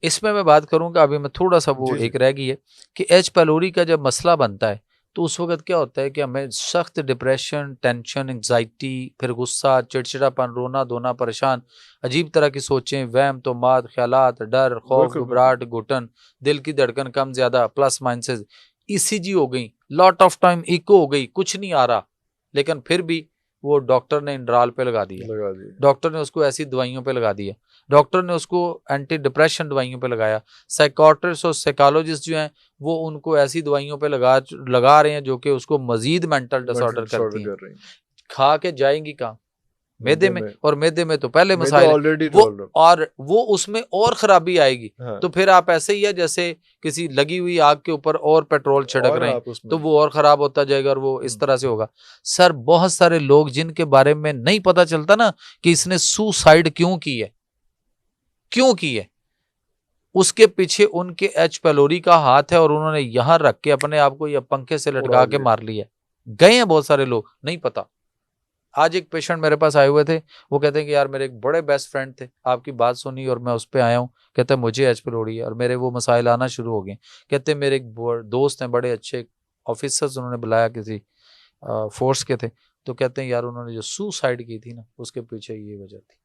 इसमें मैं बात करूंगा, अभी मैं थोड़ा सा वो जी, जी। एक रह गई है कि एच पैलोरी का जब मसला बनता है तो उस वक्त क्या होता है कि हमें सख्त डिप्रेशन, टेंशन, एंग्जाइटी, फिर गुस्सा, चिड़चिड़ापन, रोना धोना, परेशान, अजीब तरह की सोचें, वहम, तोमात, ख्यालात, डर, खौफ, बिल्कुल, बिल्कुल। घबराहट, घुटन, दिल की धड़कन कम ज्यादा, प्लस माइनसेस, ईसीजी हो गई, लॉट ऑफ टाइम इको हो गई, कुछ नहीं आ रहा, लेकिन फिर भी वो डॉक्टर ने इंड्राल पे लगा दिया, लगा दिए। डॉक्टर ने उसको ऐसी दवाइयों पे लगा दिया, डॉक्टर ने उसको एंटी डिप्रेशन दवाइयों पे लगाया, साइकोट्रिस्ट और साइकोलॉजिस्ट जो हैं वो उनको ऐसी दवाइयों पे लगा रहे हैं जो कि उसको मजीद मेंटल मेंटल डिसऑर्डर डिसऑर्डर करती हैं। कर रही हैं। खा के जाएंगी कहाँ? मैदे मैदे में, में। और मैदे में तो पहले मैदा मसाइल है ऑलरेडी वो, प्रॉब्लम। और वो उसमें और खराबी आएगी। हाँ। तो फिर आप ऐसे ही है जैसे किसी लगी हुई आग के ऊपर और पेट्रोल छिड़क और रहे हैं, आप उसमें तो वो और खराब होता जाएगा और वो इस हुँ। तरह से होगा। सर बहुत सारे लोग जिनके बारे में नहीं पता चलता ना कि इसने सुसाइड क्यों की है, क्यों की है, उसके पीछे उनके एच पैलोरी का हाथ है और उन्होंने यहां रख के अपने आप को या पंखे से उड़ा लटका के दिया। मार लिया। गए हैं बहुत सारे लोग, नहीं पता। आज एक पेशेंट मेरे पास आए हुए थे, वो कहते हैं कि यार मेरे एक बड़े बेस्ट फ्रेंड थे, आपकी बात सुनी और मैं उस पर आया हूँ, कहते हैं मुझे एच पैलोरी है और मेरे वो मसाइल आना शुरू हो गए। कहते हैं मेरे एक दोस्त हैं बड़े अच्छे ऑफिसर्स, उन्होंने बुलाया किसी फोर्स के थे, तो कहते हैं यार उन्होंने जो सुसाइड की थी ना उसके पीछे ये वजह थी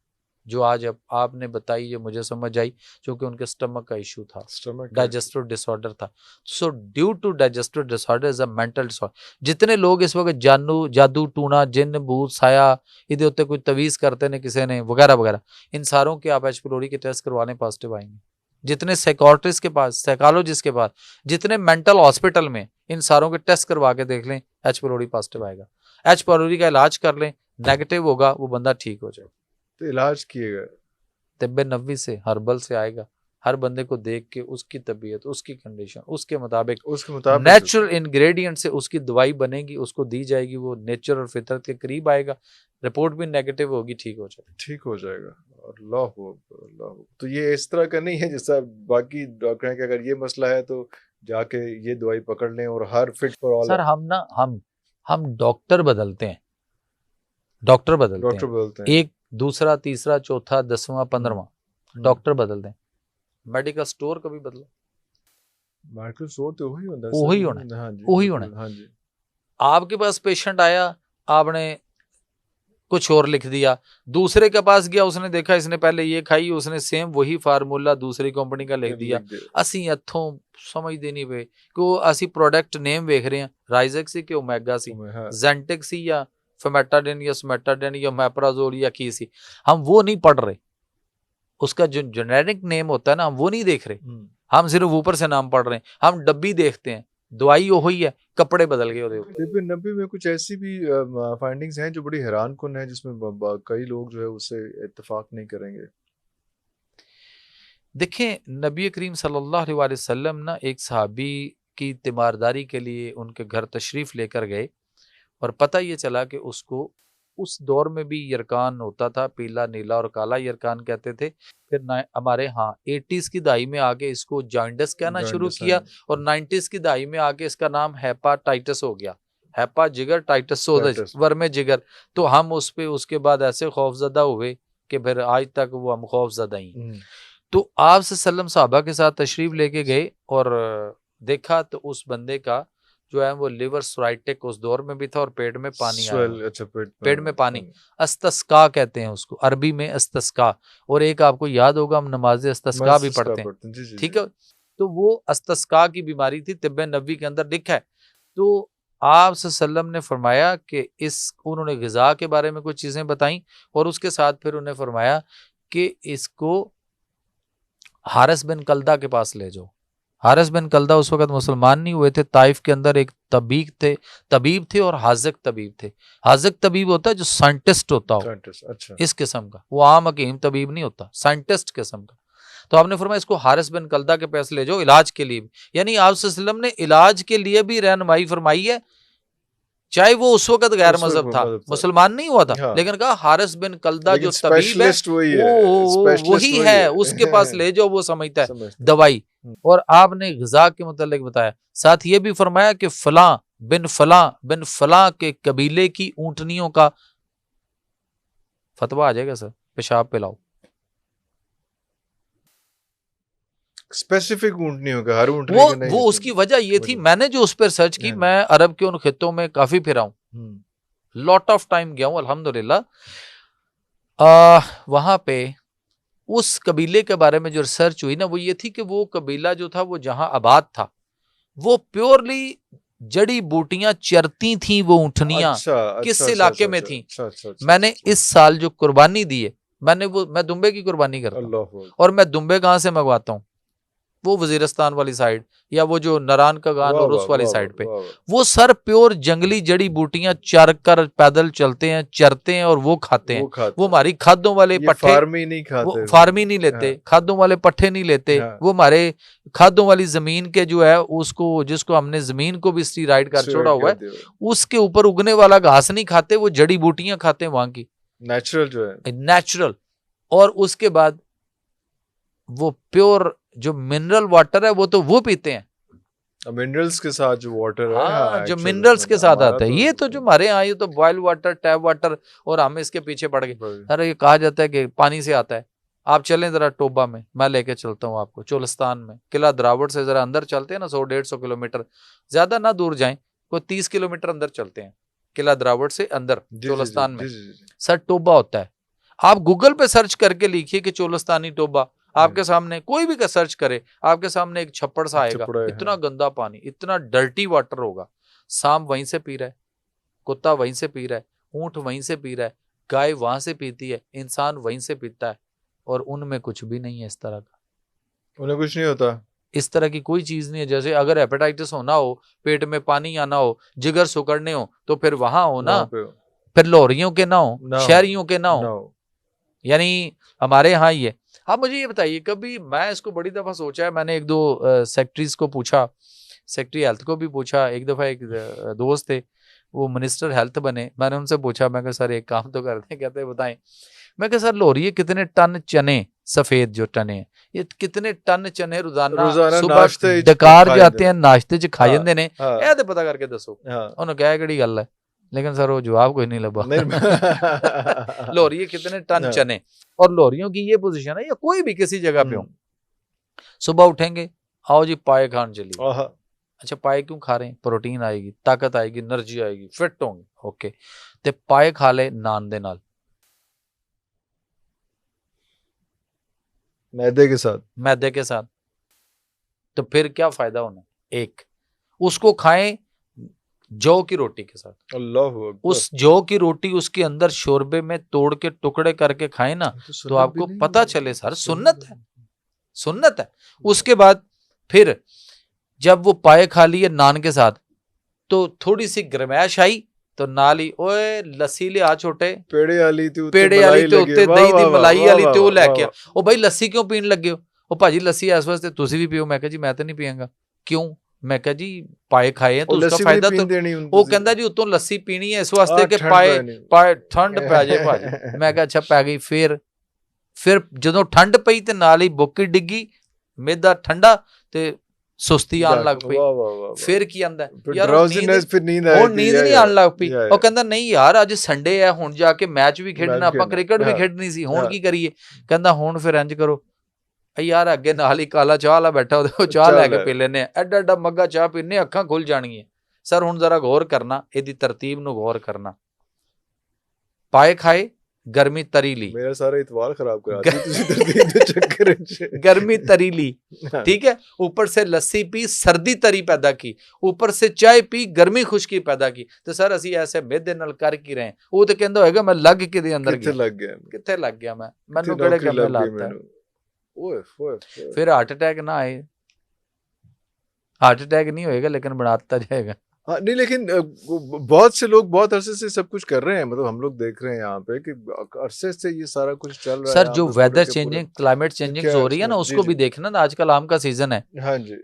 जो आज अब आपने बताई, जो मुझे समझ आई, क्योंकि उनके स्टमक का इशू था, स्टमक का इश्यू। डाइजेस्टिव डिसऑर्डर था। So due to digestive disorder is a mental disorder. जितने लोग इस वक्त जादू टूना, जिन, भूत, साया, इधर उधर कोई तवीज करते ने किसी ने वगैरह वगैरह, इन सारों के आप एच पैलोरी के टेस्ट करवाने पॉजिटिव आएंगे। जितने साइकोट्रिस्ट के पास, साइकोलॉजिस्ट के पास, जितने मेंटल हॉस्पिटल में, इन सारों के टेस्ट करवा के देख लें, एच पैलोरी पॉजिटिव आएगा। एच पैलोरी का इलाज कर लें, नेगेटिव होगा, वो बंदा ठीक हो जाएगा। तो इलाज किएगा। तिब्बे नबी से, हर्बल से आएगा। हर बंदे को देख के उसकी तबीयत, उसकी कंडीशन, उसके मुताबिक उसके मुताबिक नेचुरल इंग्रेडिएंट से उसकी दवाई बनेगी, उसको दी जाएगी, वो नेचर और फितरत के करीब आएगा, रिपोर्ट भी नेगेटिव होगी, ठीक हो जाएगा। ठीक हो जाएगा। और अल्लाह हो, अल्लाह हो। तो ये इस तरह का नहीं है जैसा बाकी डॉक्टर हैं कि अगर ये मसला है तो जाके ये दवाई पकड़ लें और हर फिट फॉर ऑल सर हम डॉक्टर बदलते हैं, डॉक्टर बदलते डॉक्टर हैं, बदलते हैं। एक दूसरा तीसरा चौथा 10वां 15वां डॉक्टर बदलते हैं, मेडिकल स्टोर कभी बदला? मेडिकल स्टोर तो वही होता है वही सर। होना है, हाँ जी, वही बिल्कुल, होना है। हाँ जी। आपके पास पेशेंट आया, आपने कुछ और लिख दिया, दूसरे के पास गया, उसने देखा इसने पहले ये खाई, उसने सेम वही फार्मूला दूसरी कंपनी का लिख दिया। लिख दिया। ਅਸੀਂ ਇੱਥੋਂ ਸਮਝਦੇ ਨਹੀਂ ਪਏ ਕਿ ਉਹ ਅਸੀਂ ਪ੍ਰੋਡक्ट नेम ਵੇਖ ਰਹੇ ਹਾਂ, ਰਾਈਜ਼ੈਕ ਸੀ ਕਿ ओमेगा ਸੀ, हाँ। ਜ਼ੈਂਟਿਕ ਸੀ या फेमेटाडिन या स्मेटाडिन या मैप्राजोल या की सी, हम वो नहीं पढ़ रहे, उसका जो जेनेरिक नेम होता है ना हम वो नहीं देख रहे, हम सिर्फ ऊपर से नाम पढ़ रहे हैं, हम डब्बी देखते हैं, दवाई वो ही है, कपड़े बदल गए ਉਹਦੇ ऊपर। टिप नब्बे में कुछ ऐसी भी फाइंडिंग्स हैं जो बड़ी हैरान कुन है, जिसमें कई लोग जो है उससे इत्तेफाक नहीं करेंगे। देखें नबी करीम सल्लल्लाहु अलैहि वसल्लम ना एक सहाबी की तीमारदारी के लिए उनके घर तशरीफ़ लेकर गए और पता ये चला कि उसको उस दौर में भी यरकान होता था, पीला, नीला और काला यरकान कहते थे। फिर हमारे यहाँ 80s की दहाई में आके इसको जॉइंडस कहना शुरू जॉइंडिस, किया हाँ। और 90s की दहाई में आके इसका नाम हेपाटाइटिस हो गया। हेपा जिगर, टाइटस टाइटस। वर्मे जिगर। तो हम उस पे उसके बाद ऐसे खौफजदा हुए कि फिर आज तक वो हम खौफजदा ही। तो आप सल्लम साहबा के साथ तशरीफ लेके गए और देखा तो उस बंदे का जो है वो लिवर सोराइटिक उस दौर में भी था और पेट में पानी आया हुआ। अच्छा, पेट में पानी, अस्तस्का कहते हैं उसको, अरबी में अस्तस्का। और एक आपको याद होगा हम नमाज अस्तस्का भी पढ़ते हैं, ठीक है। तो वो अस्तस्का की बीमारी थी, तिब्बे नबी के अंदर लिखा है। तो आप सल्लम ने फरमाया कि उन्होंने ग़िज़ा के बारे में कुछ चीज़ें बताई और उसके साथ फिर उन्हें फरमाया कि इसको हारिस बिन कल्दा के पास ले जाओ। हारिस बिन कल्दा उस वक्त मुसलमान नहीं हुए थे। ताइफ के अंदर एक तबीब थे और हाजिक तबीब थे। हाजिक तबीब होता है जो साइंटिस्ट होता हो, अच्छा। इस किस्म का, वो आम हकीम तबीब नहीं होता, साइंटिस्ट किस्म का। तो आपने फरमाया इसको हारिस बिन कल्दा के पास ले जाओ इलाज के लिए भी। यानी आप सल्लम ने इलाज के लिए भी रहनुमाई फरमाई है चाहे वो उस वक्त गैर उस वक्त मजहब था, मजहब था। मुसलमान नहीं हुआ था, हाँ। लेकिन कहा हारिस बिन कलदा जो लेकिन तबीब है स्पेशलिस्ट वही है, वो स्पेशलिस्ट वही वही है, है। उसके पास ले जाओ, वो समझता है समझते हैं। दवाई। और आपने ग़िज़ा के मुतालिक बताया, साथ ये भी फरमाया कि फलां बिन फलां के कबीले की ऊंटनियों का फतवा आ जाएगा सर, पेशाब पिलाओ। स्पेसिफिक ऊँटनी होगा, हर ऊँटनी वो का नहीं वो होता। उसकी वजह ये थी, वजह। मैंने जो उस पर सर्च की, हाँ। मैं अरब के उन खित्तों में काफी फिरा हूँ, लॉट ऑफ टाइम गया हूँ अल्हम्दुलिल्लाह। वहां पे उस कबीले के बारे में जो रिसर्च हुई ना, वो ये थी कि वो कबीला जो था वो जहां आबाद था, वो प्योरली जड़ी बूटियां चरती थी, वो ऊँटनियां अच्छा, किस अच्छा, इलाके अच्छा, में अच्छा, थी। अच्छा, अच्छा, अच्छा, मैंने अच्छा। इस साल जो कुर्बानी दी है, मैं दुम्बे की कुर्बानी करता हूँ। अल्लाह हू। और मैं दुम्बे कहाँ से मंगवाता हूँ, वो वजीरस्तान वाली साइड या वो जो नारायण का गान वाह और वाह उस वाली वाह साइड पे, वाह वाह। वो सर प्योर जंगली जड़ी बूटियां चर कर पैदल चलते हैं, चरते हैं और वो खाते हैं। वो खाते वो हैं। हमारी खादों वाले ये पट्ठे, फार्मी नहीं वो खाते। फार्मी नहीं लेते, हाँ, खादों वाले पट्ठे नहीं लेते, हाँ। वो हमारे खादों वाली जमीन के जो है उसको, जिसको हमने जमीन को भी स्टीराइड कर छोड़ा हुआ है, उसके ऊपर उगने वाला घास नहीं खाते, वो जड़ी बूटियां खाते हैं वहां की, नेचुरल जो है। नेचुरल। और उसके बाद वो प्योर जो मिनरल वाटर है वो तो वो पीते हैं, मिनरल्स के साथ जो वाटर है। हाँ हाँ, जो actual मिनरल्स उसमें के साथ हमारा आता है। ये तो जो हमारे यहाँ, ये तो बॉयल वाटर, टैप वाटर, और हम इसके पीछे पड़ गए। अरे ये कहा जाता है कि पानी से आता है। आप चलें जरा टोबा में, मैं लेके चलता हूँ आपको, चोलिस्तान में किला द्रावड़ से जरा अंदर चलते हैं ना, 100-150 किलोमीटर, ज्यादा ना दूर जाएं, कोई 30 किलोमीटर अंदर चलते हैं किला द्रावड़ से अंदर चोलिस्तान में। सर टोबा होता है, आप गूगल पे सर्च करके लिखिए कि चोलिस्तानी टोबा, आपके सामने कोई भी का सर्च करे, आपके सामने एक छप्पड़ सा आएगा, इतना गंदा पानी, इतना डर्टी वाटर होगा। सांप वहीं से पी रहा है, कुत्ता वहीं से पी रहा है, ऊंट वहीं से पी रहा है, गाय वहां से पीती है, इंसान वहीं से पीता है, और उनमें कुछ भी नहीं है इस तरह का, उन्हें कुछ नहीं होता, इस तरह की कोई चीज नहीं है। जैसे अगर हेपेटाइटिस होना हो, पेट में पानी आना हो, जिगर सुकड़ने हो, तो फिर वहां हो ना, फिर लोहरियों के ना हो, शहरियों के ना हो, यानी हमारे यहाँ ही है। आप मुझे ये बताइए, कभी मैं इसको बड़ी दफा सोचा है, मैंने 1-2 सेक्रेटरीज को पूछा, सेक्रेटरी हेल्थ को भी पूछा, एक दफा एक दोस्त थे वो मिनिस्टर हेल्थ बने, मैंने उनसे पूछा, मैं कहा सर एक काम तो करते हैं, कहते बताएं। मैं कहा सर लोहरी कितने टन चने, सफेद जो टने हैं, ये कितने टन चने रोजाना सुबह डकार जाते हैं, नाश्ते च खा जाते ने, ए ते पता करके दसो। उन्होंने कहा केड़ी गल है, लेकिन सर वो जवाब कोई नहीं लगा। लोहरी कितने टन चने, और लोहरियों की ये पोजीशन है, या कोई भी किसी जगह पे हो, सुबह उठेंगे, आओ जी पाए खान चलिए। अच्छा पाए क्यों खा रहे हैं, प्रोटीन आएगी, ताकत आएगी, एनर्जी आएगी, फिट होंगे, ओके। ते पाए खा ले नान दे नाल, मैदे के साथ, तो फिर क्या फायदा होना। एक उसको खाएं जौ की रोटी के साथ, अल्लाह, उस जौ की रोटी उसके अंदर शोरबे में तोड़ के टुकड़े करके खाएं ना, तो आपको पता चले सर सुन्नत है, सुन्नत है। उसके बाद फिर जब वो पाए खा लिए नान के साथ, तो थोड़ी सी गरमैश आई, तो नाली ओए लस्सी ले आ छोटे, पेड़े वाली ते उत्ते दही दी मलाई वाली ते वो लेके आ। ओ भाई लस्सी क्यों पीन लगे हो, ओ भाजी लस्सी इस वास्ते तुसी भी पियो। मैं कहा जी मैं तो नहीं पियांगा। क्यों? मैं कहा जी पाए खाए हैं तो उसका फायदा तो, वो कहता जी उतों लस्सी पीनी है इस वास्ते कि पाए ठंड पै जाए भाजी। मैं कहा अच्छा पै गई। फिर ਜਦੋਂ ਠੰਡ ਪਈ ਤੇ ਨਾਲ ਹੀ ਬੁੱਕੀ ਡਿੱਗੀ, ਮੇਦਾ ਠੰਡਾ ਤੇ ਸੁਸਤੀ ਆਣ ਲੱਗ ਪਈ। ਫਿਰ ਕੀ ਆਂਦਾ ਯਾਰ ਹੁਣ ਨੀਂਦ ਨਹੀਂ ਆਣ ਲੱਗ ਪਈ। ਉਹ ਕਹਿੰਦਾ ਨਹੀਂ ਯਾਰ ਅੱਜ ਸੰਡੇ ਹੈ, ਹੁਣ ਜਾ ਕੇ ਮੈਚ ਵੀ ਖੇਡਣਾ, ਆਪਾਂ ਕ੍ਰਿਕਟ ਵੀ ਖੇਡਣੀ ਸੀ, ਹੁਣ ਕੀ ਕਰੀਏ। ਕਹਿੰਦਾ ਹੁਣ ਫਿਰ ਇੰਜ ਕਰੋ ਯਾਰ ਅੱਗੇ ਨਾਲ ਹੀ ਕਾਲਾ ਚਾਹ ਵਾਲਾ ਬੈਠਾ, ਉਹਦੇ ਕੋਲ ਚਾਹ ਲੈ ਕੇ ਪੀ ਲੈਨੇ ਆ, ਐਡਾ ਐਡਾ ਮੱਗਾ ਚਾਹ ਪੀਨੇ, ਅੱਖਾਂ ਖੁੱਲ ਜਾਣਗੀਆਂ। ਸਰ ਹੁਣ ਜ਼ਰਾ ਗੌਰ ਕਰਨਾ, ਇਹਦੀ ਤਰਤੀਬ ਨੂੰ ਗੌਰ ਕਰਨਾ। ਪਾਏ ਖਾਏ, गर्मी तरी ली, मेरा सारा इतवार खराब करा दी चक्कर गर्मी तरी ली, ठीक है। ऊपर से लस्सी पी, सर्दी तरी पैदा की, ऊपर से चाय पी, गर्मी खुशकी पैदा की। तो सर असी ऐसे मेदे नाल कर की रहे, वो तो कहंदा होएगा मैं लग के दे अंदर किथे लग गया, किथे लग गया मैं, मैनू केड़े कमे लाता है। ओए फिर हार्ट अटैक ना आए, हार्ट अटैक नहीं होएगा लेकिन बनाता जाएगा। हाँ नहीं, लेकिन बहुत से लोग बहुत अरसे से सब कुछ कर रहे हैं, मतलब हम लोग देख रहे हैं यहाँ पे कि अरसे से ये सारा कुछ चल रहा है। सर जो वेदर चेंजिंग, क्लाइमेट चेंजिंग हो रही है ना, उसको भी देखना ना, आजकल आम का सीजन है। हाँ जी।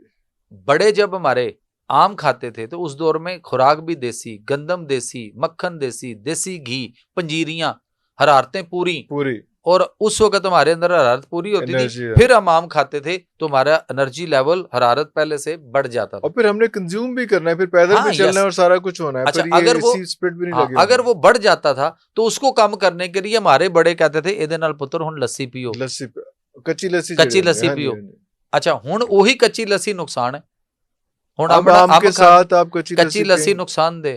बड़े जब हमारे आम खाते थे तो उस दौर में खुराक भी देसी, गंदम देसी, मक्खन देसी, देसी घी, पंजीरियां, हरारतें पूरी, पूरी और उस वक्त हमारे अंदर हरारत पूरी होती थी। एनर्जी है। फिर हम आम खाते थे तो हमारा एनर्जी लेवल, हरारत पहले से बढ़ जाता और था। फिर हमने कंज्यूम भी करना है, फिर पैदल हाँ, भी चलना यस। है और सारा कुछ होना है, अच्छा, फिर ये अगर वो इसी स्पिरिट भी नहीं हाँ, लगे अगर होंगे। वो बढ़ जाता था तो उसको कम करने के लिए हमारे बड़े कहते थे एदे नाल पुत्र हुण लस्सी पियो, लस्सी कच्ची लस्सी कच्ची ਜਿਹੜੀ लस्सी हाँ जी, पियो। हाँ जी। अच्छा, हुण ਉਹੀ ਕੱਚੀ ਲੱਸੀ ਨੁਕਸਾਨ ਹੈ। ਹੁਣ अब ਆਪਣਾ आम ਅੰਬ के ਖਾ ਕੇ साथ आप कच्ची ਕੱਚੀ लस्सी ਲੱਸੀ पियेंगे नुकसानदेह।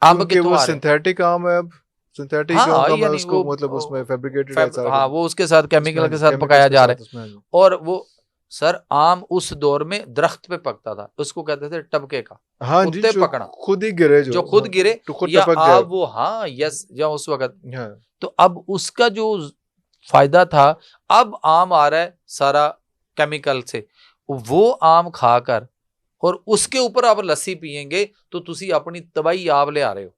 अंब क्योंकि कितों वो आ रहे हैं? सिंथेटिक आम है, अब सिंथेटिक हाँ, आम है, यानी उसको मतलब उसमें फैब्रिकेटेड है सारा हाँ, कुछ, वो उसके साथ उसमें केमिकल हाँ के जी, साथ केमिकल्स पकाया के जा रहा साथ है। उसमें हाँ जी। और वो सर आम उस दौर में दरख्त पे पकता था, उसको कहते थे टबके का, हाँ जी, उत्ते जो पकना, खुद ही गिरे जो जो खुद हाँ, गिरे तो खुद या टपक आप जाए। वो, हाँ यस, या उस वक्त। हाँ तो अब उसका जो फायदा था, अब आम आ रहा है सारा केमिकल से, वो आम खाकर और उसके ऊपर आप लस्सी पियेंगे तो तुसी अपनी तबाही आप ले आ रहे हो।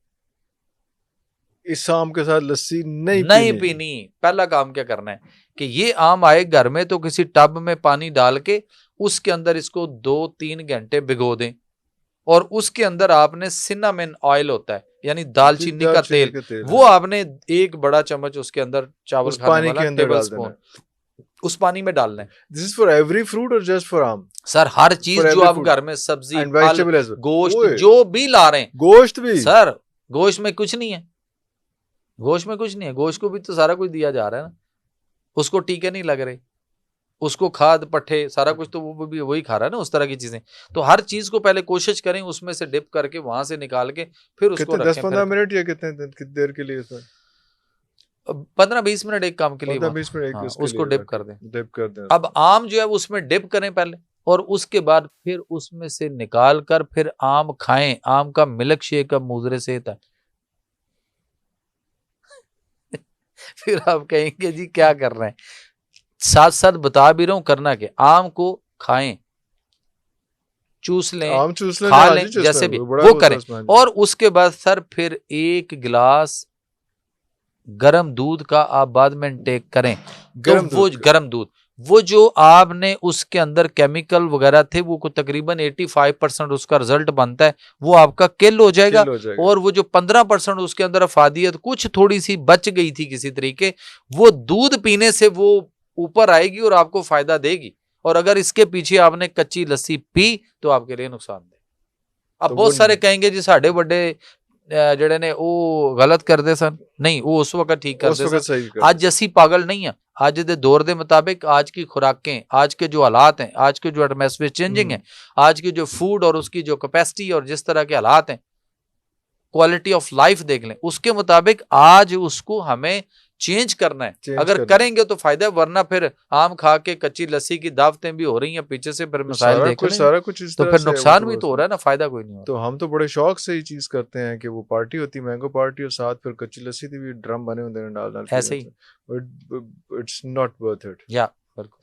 इस आम के साथ लस्सी नहीं नहीं पीनी। पीनी। पहला काम क्या करना है कि ये आम आए घर में तो किसी टब में पानी डाल के उसके अंदर इसको 2-3 घंटे भिगो दें, और उसके अंदर आपने सिनामन ऑयल होता है यानी दालचीनी का दालचीनी तेल, का तेल वो है, आपने 1 बड़ा चम्मच उसके अंदर, चावल उस खाने पानी वाला के अंदर टेबल डाल देना स्पून, है। उस पानी में डालना है। This is for every fruit और जस्ट फॉर आम? सर हर चीज फॉर जो एवरी आप फूड घर में सब्जी, एंड फल, वेजिटेबल एज वेल। गोश्त ओए जो भी ला रहे हैं गोश्त भी? सर, गोश्त में कुछ नहीं है, गोश्त में कुछ नहीं है, गोश्त को भी तो सारा कुछ दिया जा रहा है ना, उसको टीके नहीं लग रहे, उसको खाद पट्टे सारा कुछ तो वो भी वही खा रहा है ना, उस तरह की चीजें। तो हर चीज को पहले कोशिश करें उसमें से डिप करके वहां से निकाल के फिर उसको कितने, रखें। 10-15 मिनट या कितनी देर के लिए इसमें? 15-20 मिनट एक काम के लिए 15-20 मिनट हाँ, इसके उसको लिए डिप रखें, कर दें। डिप कर दें अब उसमें। आम जो है उसमें डिप करें पहले, और उसके बाद फिर उसमें से निकाल कर फिर आम खाएं। आम का मिल्क शेक का मुजरे सेहत है। फिर आप कहेंगे जी क्या कर रहे हैं, साथ साथ बता भी रहा हूं करना क्या। आम को खाएं, चूस लें, आम चूस लें, खा हाँ लें, जी, चूस जैसे लें, भी बड़ा वो होता है करें। उसमें, हाँ जी। और उसके बाद सर फिर 1 गिलास गर्म दूध का आप बाद में टेक करें। तो गर्म वो दूध का? गर्म दूध, वो जो आपने उसके अंदर केमिकल वगैरह थे वो को तकरीबन 85% उसका रिजल्ट बनता है, वो आपका किल हो जाएगा। किल हो जाएगा। और वो जो 15% उसके अंदर अफादियत कुछ थोड़ी सी बच गई थी किसी तरीके, वो दूध पीने से वो ऊपर आएगी और आपको फायदा देगी। और अगर इसके पीछे आपने कच्ची लस्सी पी तो आपके लिए नुकसान दे। अब तो बहुत वो सारे कहेंगे जी साढ़े बड़े ਜਿਹੜੇ ਨੇ ਉਹ ਗਲਤ ਕਰਦੇ ਸਨ, ਨਹੀਂ ਉਹ ਉਸ ਵਕਤ ठीक उस करते वक्त सन। सही करते ਅੱਜ ਅਸੀਂ ਪਾਗਲ नहीं है, आज के दौर के मुताबिक आज की खुराकें, आज के जो हालात हैं, आज के जो एटमॉस्फेयर चेंजिंग है, आज की जो फूड और उसकी जो कैपेसिटी और जिस तरह के हालात हैं, क्वालिटी ऑफ लाइफ देख लें, उसके मुताबिक आज उसको हमें चेंज करना है। चेंज अगर करना है। करेंगे तो फायदा है, वरना फिर आम खा के कच्ची लस्सी की दावतें भी हो रही हैं पीछे से, फिर मसाइल देख लें सारा कुछ इस तो तरह फिर से है, वो नुकसान तो भी बस तो हो रहा है ना, फायदा कोई नहीं हो रहा। तो हम तो बड़े शौक से ही चीज करते हैं कि वो पार्टी होती, मैंगो पार्टी, और साथ फिर कच्ची लस्सी थी भी, ड्रम बने होते हैं, डाल डाल के ऐसे ही इट्स नॉट वर्थ इट। या बिल्कुल।